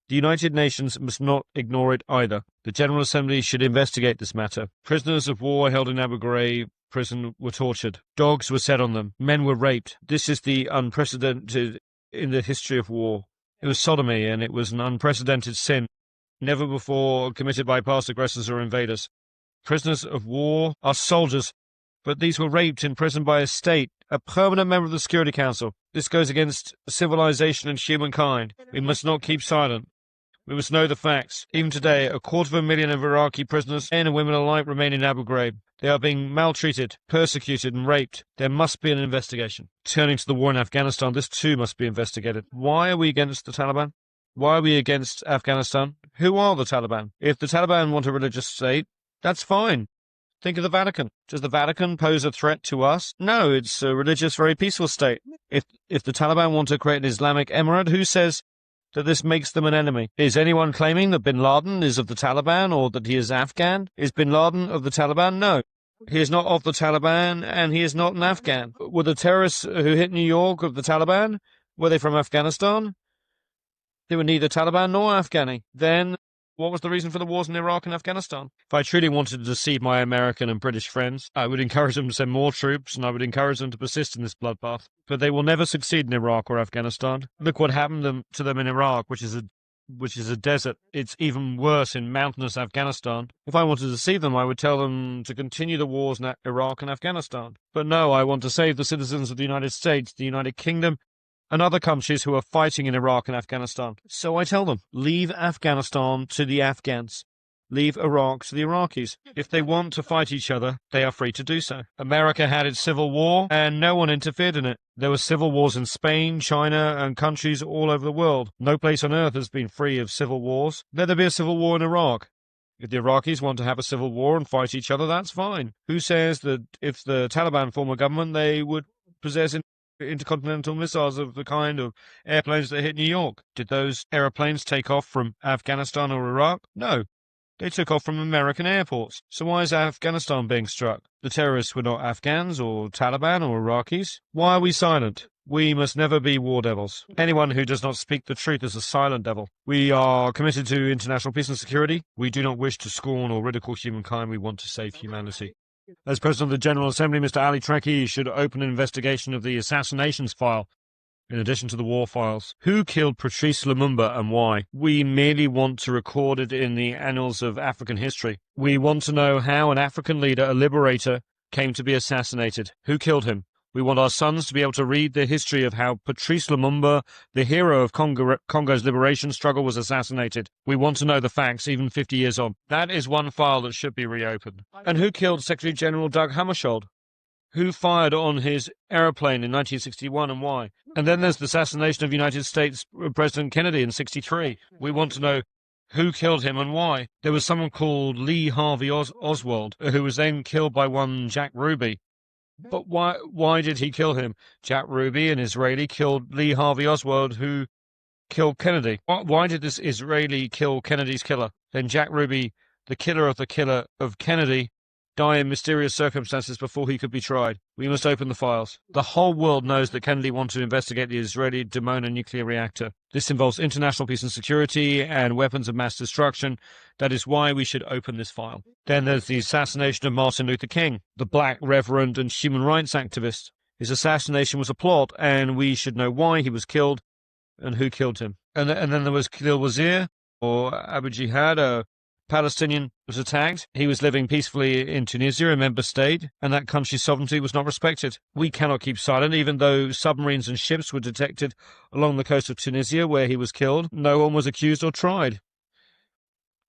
the United Nations must not ignore it either. The General Assembly should investigate this matter. Prisoners of war held in Abu Ghraib prison were tortured. Dogs were set on them. Men were raped. This is the unprecedented in the history of war. It was sodomy, and it was an unprecedented sin, never before committed by past aggressors or invaders. Prisoners of war are soldiers, but these were raped in prison by a state, a permanent member of the Security Council. This goes against civilization and humankind. We must not keep silent. We must know the facts. Even today, 250,000 of Iraqi prisoners, men and women alike, remain in Abu Ghraib. They are being maltreated, persecuted, and raped. There must be an investigation. Turning to the war in Afghanistan, this too must be investigated. Why are we against the Taliban? Why are we against Afghanistan? Who are the Taliban? If the Taliban want a religious state, that's fine. Think of the Vatican. Does the Vatican pose a threat to us? No, it's a religious, very peaceful state. If the Taliban want to create an Islamic emirate, who says that this makes them an enemy? Is anyone claiming that bin Laden is of the Taliban or that he is Afghan? Is bin Laden of the Taliban? No. He is not of the Taliban, and he is not an Afghan. Were the terrorists who hit New York of the Taliban? Were they from Afghanistan? They were neither Taliban nor Afghani. Then what was the reason for the wars in Iraq and Afghanistan? If I truly wanted to deceive my American and British friends, I would encourage them to send more troops, and I would encourage them to persist in this bloodbath. But they will never succeed in Iraq or Afghanistan. Look what happened to them in Iraq, which is a desert. It's even worse in mountainous Afghanistan. If I wanted to deceive them, I would tell them to continue the wars in Iraq and Afghanistan. But no, I want to save the citizens of the United States, the United Kingdom, and other countries who are fighting in Iraq and Afghanistan. So I tell them, leave Afghanistan to the Afghans. Leave Iraq to the Iraqis. If they want to fight each other, they are free to do so. America had its civil war, and no one interfered in it. There were civil wars in Spain, China, and countries all over the world. No place on earth has been free of civil wars. Let there be a civil war in Iraq. If the Iraqis want to have a civil war and fight each other, that's fine. Who says that if the Taliban form a government, they would possess intercontinental missiles of the kind of airplanes that hit New York? Did those airplanes take off from Afghanistan or Iraq? No. They took off from American airports. So why is Afghanistan being struck? The terrorists were not Afghans or Taliban or Iraqis. Why are we silent? We must never be war devils. Anyone who does not speak the truth is a silent devil. We are committed to international peace and security. We do not wish to scorn or ridicule humankind. We want to save humanity. As President of the General Assembly, Mr. Ali Treki should open an investigation of the assassinations file, in addition to the war files. Who killed Patrice Lumumba and why? We merely want to record it in the annals of African history. We want to know how an African leader, a liberator, came to be assassinated. Who killed him? We want our sons to be able to read the history of how Patrice Lumumba, the hero of Congo's liberation struggle, was assassinated. We want to know the facts, even 50 years on. That is one file that should be reopened. And who killed Secretary General Doug Hammarskjöld? Who fired on his aeroplane in 1961 and why? And then there's the assassination of United States President Kennedy in 1963. We want to know who killed him and why. There was someone called Lee Harvey Oswald, who was then killed by one Jack Ruby. But why did he kill him? Jack Ruby, an Israeli, killed Lee Harvey Oswald, who killed Kennedy. Why did this Israeli kill Kennedy's killer? Then Jack Ruby, the killer of Kennedy, die in mysterious circumstances before he could be tried. We must open the files. The whole world knows that Kennedy wanted to investigate the Israeli Dimona nuclear reactor. This involves international peace and security and weapons of mass destruction. That is why we should open this file. Then there's the assassination of Martin Luther King, the black reverend and human rights activist. His assassination was a plot, and we should know why he was killed and who killed him. And then there was Khalil Wazir, or Abu Jihad, a Palestinian, was attacked. He was living peacefully in Tunisia, a member state, and that country's sovereignty was not respected. We cannot keep silent, even though submarines and ships were detected along the coast of Tunisia where he was killed. No one was accused or tried.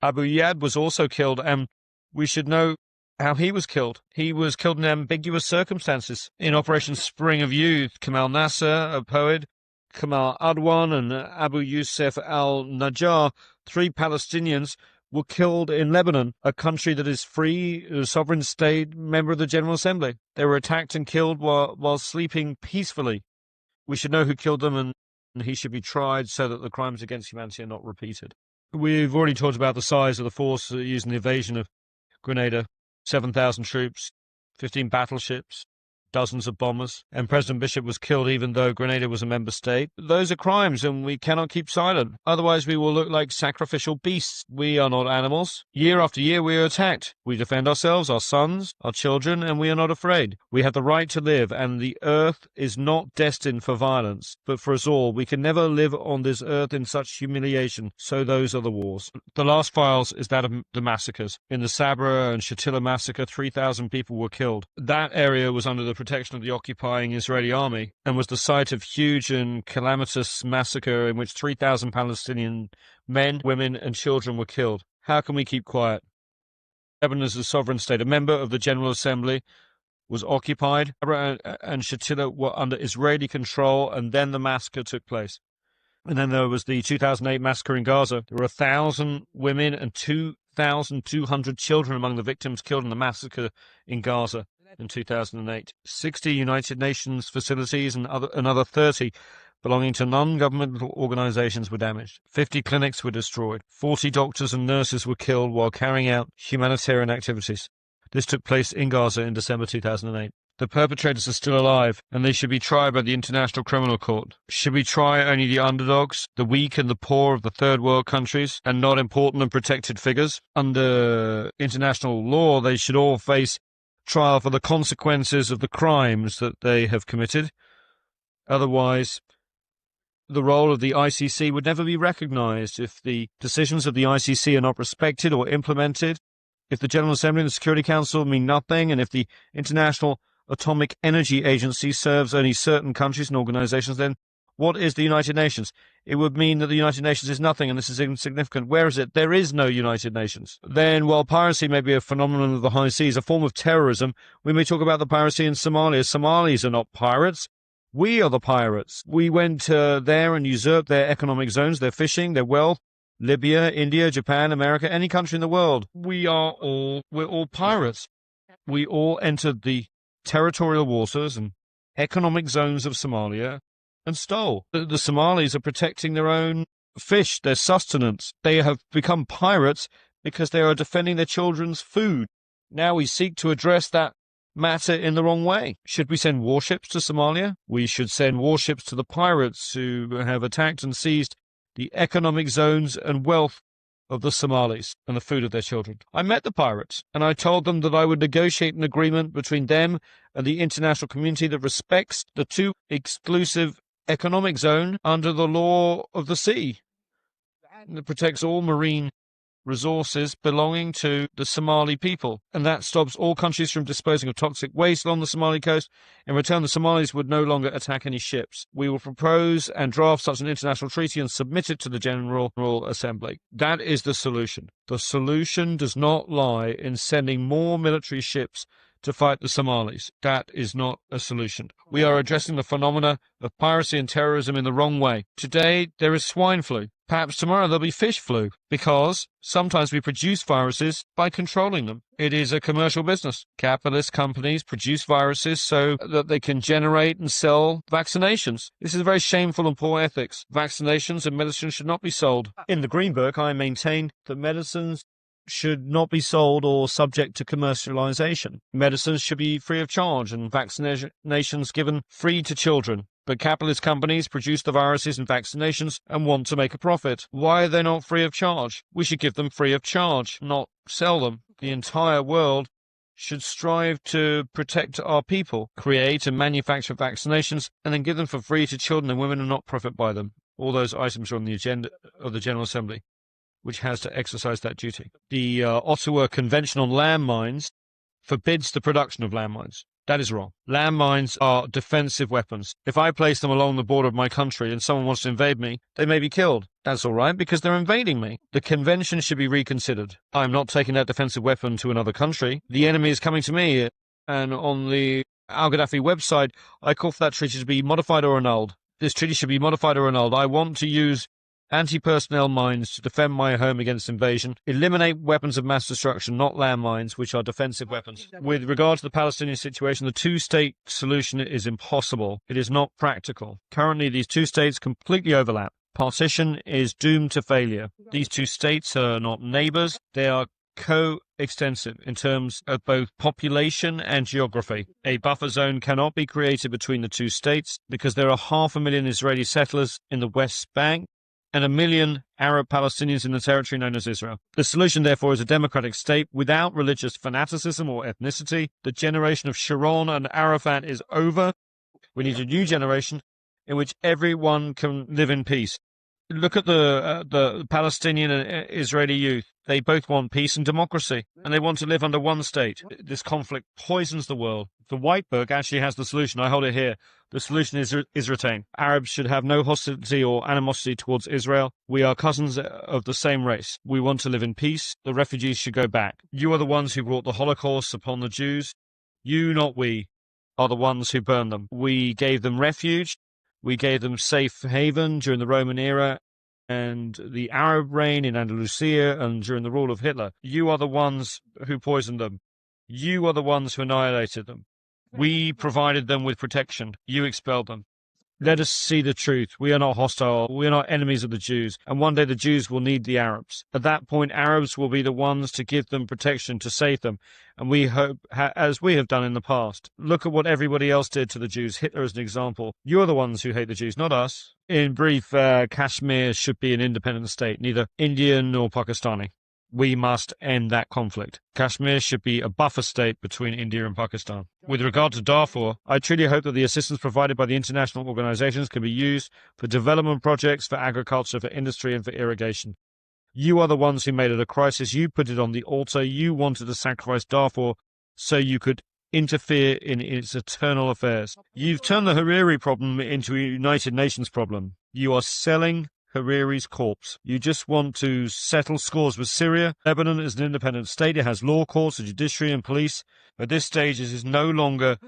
Abu Yad was also killed, and we should know how he was killed. He was killed in ambiguous circumstances. In Operation Spring of Youth, Kamal Nasser, a poet, Kamal Adwan and Abu Yusuf al-Najjar, 3 Palestinians, were killed in Lebanon, a country that is free, a sovereign state, member of the General Assembly. They were attacked and killed while sleeping peacefully. We should know who killed them, and he should be tried so that the crimes against humanity are not repeated. We've already talked about the size of the force used in the invasion of Grenada: 7,000 troops, 15 battleships, dozens of bombers, and President Bishop was killed even though Grenada was a member state. Those are crimes, and we cannot keep silent. Otherwise, we will look like sacrificial beasts. We are not animals. Year after year, we are attacked. We defend ourselves, our sons, our children, and we are not afraid. We have the right to live, and the earth is not destined for violence, but for us all. We can never live on this earth in such humiliation, so those are the wars. The last files is that of the massacres. In the Sabra and Shatila massacre, 3,000 people were killed. That area was under the protection of the occupying Israeli army and was the site of huge and calamitous massacre in which 3,000 Palestinian men, women, and children were killed. How can we keep quiet? Lebanon is a sovereign state. A member of the General Assembly was occupied, and Shatila were under Israeli control, and then the massacre took place. And then there was the 2008 massacre in Gaza. There were 1,000 women and 2,200 children among the victims killed in the massacre in Gaza in 2008. 60 United Nations facilities and another 30 belonging to non-governmental organizations were damaged. 50 clinics were destroyed. 40 doctors and nurses were killed while carrying out humanitarian activities. This took place in Gaza in December 2008. The perpetrators are still alive, and they should be tried by the International Criminal Court. Should we try only the underdogs, the weak and the poor of the third world countries, and not important and protected figures? Under international law, they should all face trial for the consequences of the crimes that they have committed. Otherwise, the role of the ICC would never be recognized. If the decisions of the ICC are not respected or implemented, if the General Assembly and the Security Council mean nothing, and if the International Atomic Energy Agency serves only certain countries and organizations, then what is the United Nations? It would mean that the United Nations is nothing, and this is insignificant. Where is it? There is no United Nations. Then, while piracy may be a phenomenon of the high seas, a form of terrorism, we may talk about the piracy in Somalia. Somalis are not pirates. We are the pirates. We went there and usurped their economic zones, their fishing, their wealth. Libya, India, Japan, America, any country in the world. We're all pirates. We all entered the territorial waters and economic zones of Somalia and stole. The Somalis are protecting their own fish, their sustenance. They have become pirates because they are defending their children's food. Now we seek to address that matter in the wrong way. Should we send warships to Somalia? We should send warships to the pirates who have attacked and seized the economic zones and wealth of the Somalis and the food of their children. I met the pirates, and I told them that I would negotiate an agreement between them and the international community that respects the two exclusive economic zone under the law of the sea, and that protects all marine resources belonging to the Somali people, and that stops all countries from disposing of toxic waste along the Somali coast. In return, the Somalis would no longer attack any ships. We will propose and draft such an international treaty and submit it to the General Assembly. That is the solution. The solution does not lie in sending more military ships to fight the Somalis. That is not a solution. We are addressing the phenomena of piracy and terrorism in the wrong way. Today, there is swine flu. Perhaps tomorrow there'll be fish flu, because sometimes we produce viruses by controlling them. It is a commercial business. Capitalist companies produce viruses so that they can generate and sell vaccinations. This is very shameful and poor ethics. Vaccinations and medicine should not be sold. In the Green Book, I maintain that medicines should not be sold or subject to commercialization. Medicines should be free of charge and vaccinations given free to children. But capitalist companies produce the viruses and vaccinations and want to make a profit. Why are they not free of charge? We should give them free of charge, not sell them. The entire world should strive to protect our people, create and manufacture vaccinations, and then give them for free to children and women and not profit by them. All those items are on the agenda of the General Assembly, which has to exercise that duty. The Ottawa Convention on Landmines forbids the production of landmines. That is wrong. Landmines are defensive weapons. If I place them along the border of my country and someone wants to invade me, they may be killed. That's all right, because they're invading me. The convention should be reconsidered. I'm not taking that defensive weapon to another country. The enemy is coming to me, and on the Al-Gaddafi website, I call for that treaty to be modified or annulled. This treaty should be modified or annulled. I want to use anti-personnel mines to defend my home against invasion. Eliminate weapons of mass destruction, not landmines, which are defensive weapons. With regard to the Palestinian situation, the two-state solution is impossible. It is not practical. Currently, these two states completely overlap. Partition is doomed to failure. These two states are not neighbors. They are co-extensive in terms of both population and geography. A buffer zone cannot be created between the two states because there are 500,000 Israeli settlers in the West Bank and 1 million Arab Palestinians in the territory known as Israel. The solution, therefore, is a democratic state without religious fanaticism or ethnicity. The generation of Sharon and Arafat is over. We need a new generation in which everyone can live in peace. Look at the Palestinian and Israeli youth. They both want peace and democracy, and they want to live under one state. This conflict poisons the world. The White Book actually has the solution. I hold it here. The solution is retained. Arabs should have no hostility or animosity towards Israel. We are cousins of the same race. We want to live in peace. The refugees should go back. You are the ones who brought the Holocaust upon the Jews. You, not we, are the ones who burned them. We gave them refuge. We gave them safe haven during the Roman era and the Arab reign in Andalusia and during the rule of Hitler. You are the ones who poisoned them. You are the ones who annihilated them. We provided them with protection. You expelled them. Let us see the truth. We are not hostile. We are not enemies of the Jews. And one day the Jews will need the Arabs. At that point, Arabs will be the ones to give them protection, to save them. And we hope, as we have done in the past. Look at what everybody else did to the Jews. Hitler is an example. You're the ones who hate the Jews, not us. In brief, Kashmir should be an independent state, neither Indian nor Pakistani. We must end that conflict. Kashmir should be a buffer state between India and Pakistan. With regard to Darfur, I truly hope that the assistance provided by the international organizations can be used for development projects, for agriculture, for industry, and for irrigation. You are the ones who made it a crisis. You put it on the altar. You wanted to sacrifice Darfur so you could interfere in its eternal affairs. You've turned the Hariri problem into a United Nations problem. You are selling Hariri's corpse. You just want to settle scores with Syria. Lebanon is an independent state. It has law courts, a judiciary, and police. At this stage, it is no longer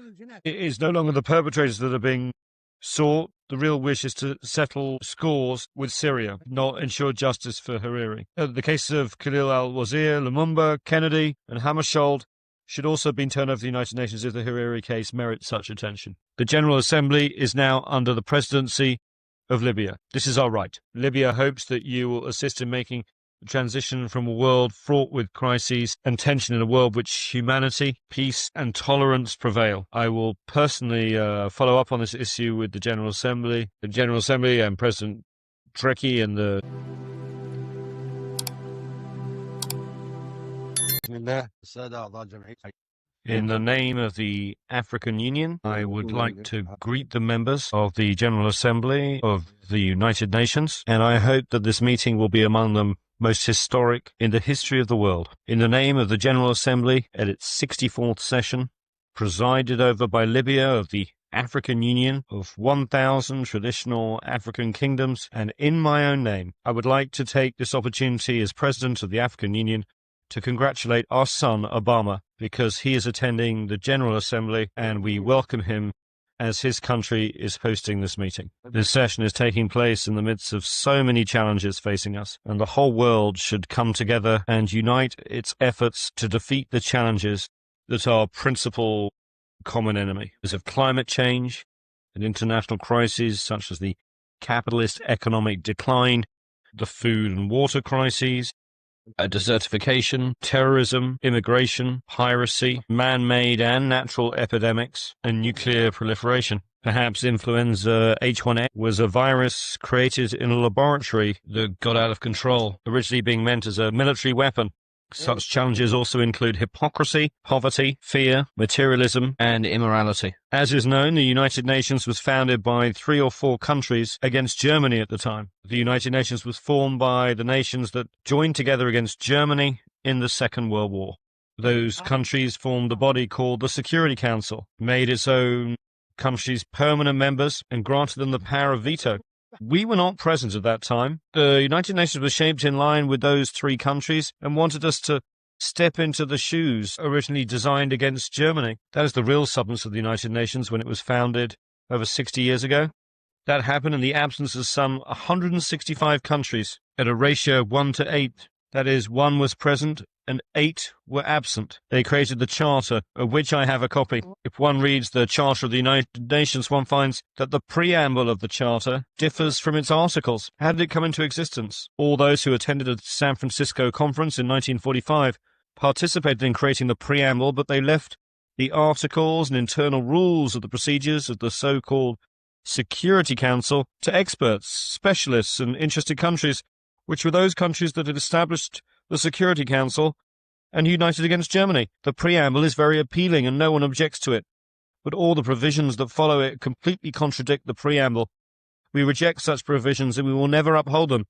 the perpetrators that are being sought. The real wish is to settle scores with Syria, not ensure justice for Hariri. The cases of Khalil al-Wazir, Lumumba, Kennedy, and Hammarskjöld should also have been turned over to the United Nations if the Hariri case merits such attention. The General Assembly is now under the presidency of Libya. This is our right. Libya hopes that you will assist in making the transition from a world fraught with crises and tension in a world which humanity, peace and tolerance prevail. I will personally follow up on this issue with the General Assembly and President Trekkie and the In the name of the African Union, I would like to greet the members of the General Assembly of the United Nations, and I hope that this meeting will be among the most historic in the history of the world. In the name of the General Assembly at its 64th session, presided over by Libya of the African Union of 1,000 traditional African kingdoms, and in my own name, I would like to take this opportunity as President of the African Union to congratulate our son, Obama, because he is attending the General Assembly and we welcome him as his country is hosting this meeting. This session is taking place in the midst of so many challenges facing us, and the whole world should come together and unite its efforts to defeat the challenges that are principal common enemy. Because of climate change and international crises such as the capitalist economic decline, the food and water crises, desertification, terrorism, immigration, piracy, man-made and natural epidemics, and nuclear proliferation. Perhaps influenza H1N1 was a virus created in a laboratory that got out of control, originally being meant as a military weapon. Such challenges also include hypocrisy, poverty, fear, materialism, and immorality. As is known, the United Nations was founded by 3 or 4 countries against Germany at the time. The United Nations was formed by the nations that joined together against Germany in the Second World War. Those countries formed a body called the Security Council, made its own countries permanent members, and granted them the power of veto. We were not present at that time. The United Nations was shaped in line with those 3 countries and wanted us to step into the shoes originally designed against Germany. That is the real substance of the United Nations when it was founded over 60 years ago. That happened in the absence of some 165 countries at a ratio of 1 to 8. That is, 1 was present and 8 were absent. They created the Charter, of which I have a copy. If one reads the Charter of the United Nations, one finds that the preamble of the Charter differs from its articles. How did it come into existence? All those who attended the San Francisco Conference in 1945 participated in creating the preamble, but they left the articles and internal rules of the procedures of the so-called Security Council to experts, specialists, and interested countries, which were those countries that had established the Security Council and united against Germany. The preamble is very appealing and no one objects to it, but all the provisions that follow it completely contradict the preamble. We reject such provisions and we will never uphold them.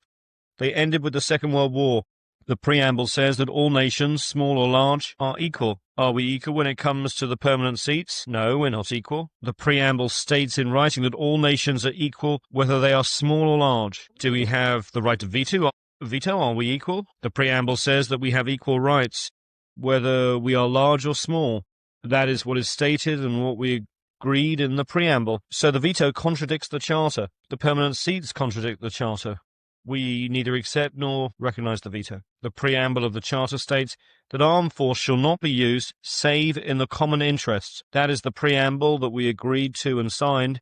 They ended with the Second World War. The preamble says that all nations, small or large, are equal. Are we equal when it comes to the permanent seats? No, we're not equal. The preamble states in writing that all nations are equal, whether they are small or large. Do we have the right to veto? Are we equal? The preamble says that we have equal rights, whether we are large or small. That is what is stated and what we agreed in the preamble. So the veto contradicts the Charter. The permanent seats contradict the Charter. We neither accept nor recognize the veto. The preamble of the Charter states that armed force shall not be used save in the common interests. That is the preamble that we agreed to and signed,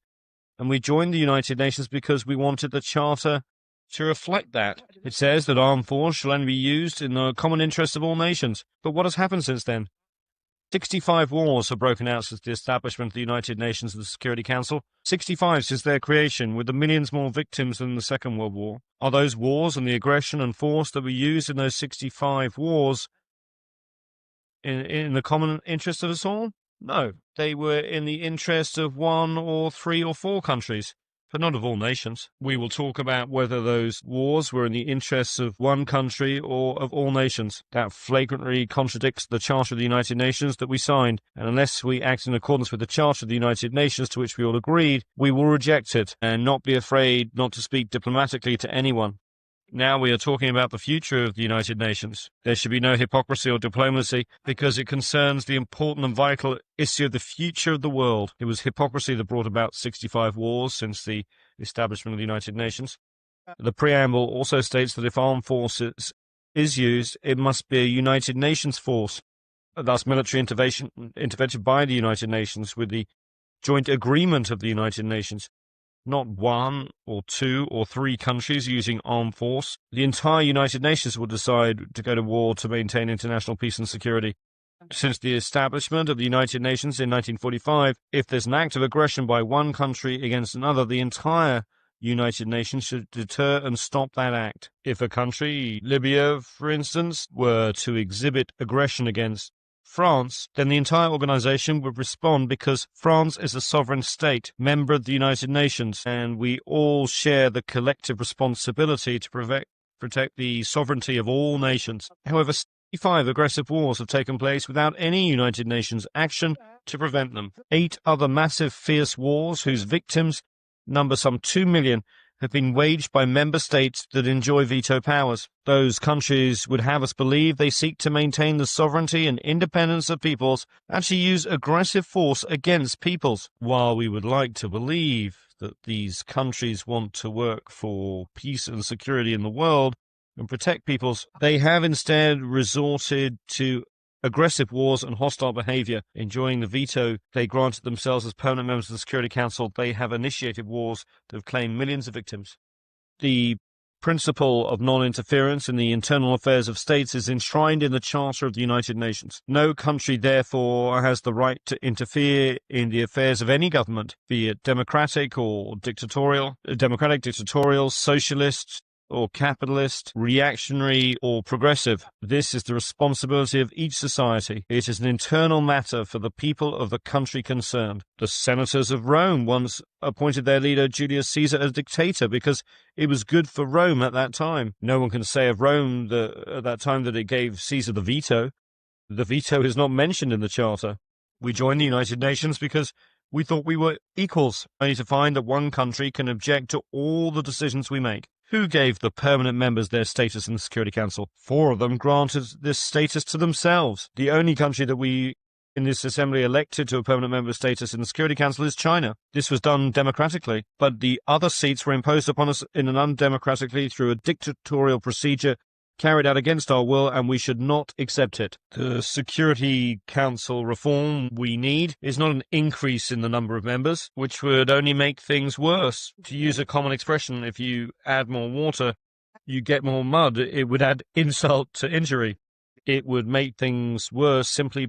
and we joined the United Nations because we wanted the Charter to reflect that. It says that armed force shall only be used in the common interests of all nations. But what has happened since then? 65 wars have broken out since the establishment of the United Nations and the Security Council. 65 since their creation, with the millions more victims than the Second World War. Are those wars and the aggression and force that were used in those 65 wars in the common interest of us all? No, they were in the interest of 1 or 3 or 4 countries, but not of all nations. We will talk about whether those wars were in the interests of one country or of all nations. That flagrantly contradicts the Charter of the United Nations that we signed, and unless we act in accordance with the Charter of the United Nations to which we all agreed, we will reject it and not be afraid not to speak diplomatically to anyone. Now we are talking about the future of the United Nations. There should be no hypocrisy or diplomacy because it concerns the important and vital issue of the future of the world. It was hypocrisy that brought about 65 wars since the establishment of the United Nations. The preamble also states that if armed forces is used, it must be a United Nations force, thus military intervention by the United Nations with the joint agreement of the United Nations. Not 1 or 2 or 3 countries using armed force. The entire United Nations will decide to go to war to maintain international peace and security. Since the establishment of the United Nations in 1945, if there's an act of aggression by one country against another, the entire United Nations should deter and stop that act. If a country, Libya for instance, were to exhibit aggression against France, then the entire organization would respond because France is a sovereign state, member of the United Nations, and we all share the collective responsibility to protect the sovereignty of all nations. However, 65 aggressive wars have taken place without any United Nations action to prevent them. 8 other massive, fierce wars whose victims number some 2 million have been waged by member states that enjoy veto powers. Those countries would have us believe they seek to maintain the sovereignty and independence of peoples, actually use aggressive force against peoples. While we would like to believe that these countries want to work for peace and security in the world and protect peoples, they have instead resorted to aggressive wars and hostile behavior. Enjoying the veto they granted themselves as permanent members of the Security Council, they have initiated wars that have claimed millions of victims. The principle of non-interference in the internal affairs of states is enshrined in the Charter of the United Nations. No country, therefore, has the right to interfere in the affairs of any government, be it democratic, dictatorial, socialist, or capitalist, reactionary, or progressive. This is the responsibility of each society. It is an internal matter for the people of the country concerned. The senators of Rome once appointed their leader Julius Caesar as dictator because it was good for Rome at that time. No one can say of Rome at that time that it gave Caesar the veto. The veto is not mentioned in the Charter. We joined the United Nations because we thought we were equals, only to find that one country can object to all the decisions we make. Who gave the permanent members their status in the Security Council? 4 of them granted this status to themselves. The only country that we in this assembly elected to a permanent member status in the Security Council is China. This was done democratically, but the other seats were imposed upon us in an undemocratically through a dictatorial procedure carried out against our will, and we should not accept it. The Security Council reform we need is not an increase in the number of members, which would only make things worse. To use a common expression, if you add more water, you get more mud. It would add insult to injury. It would make things worse simply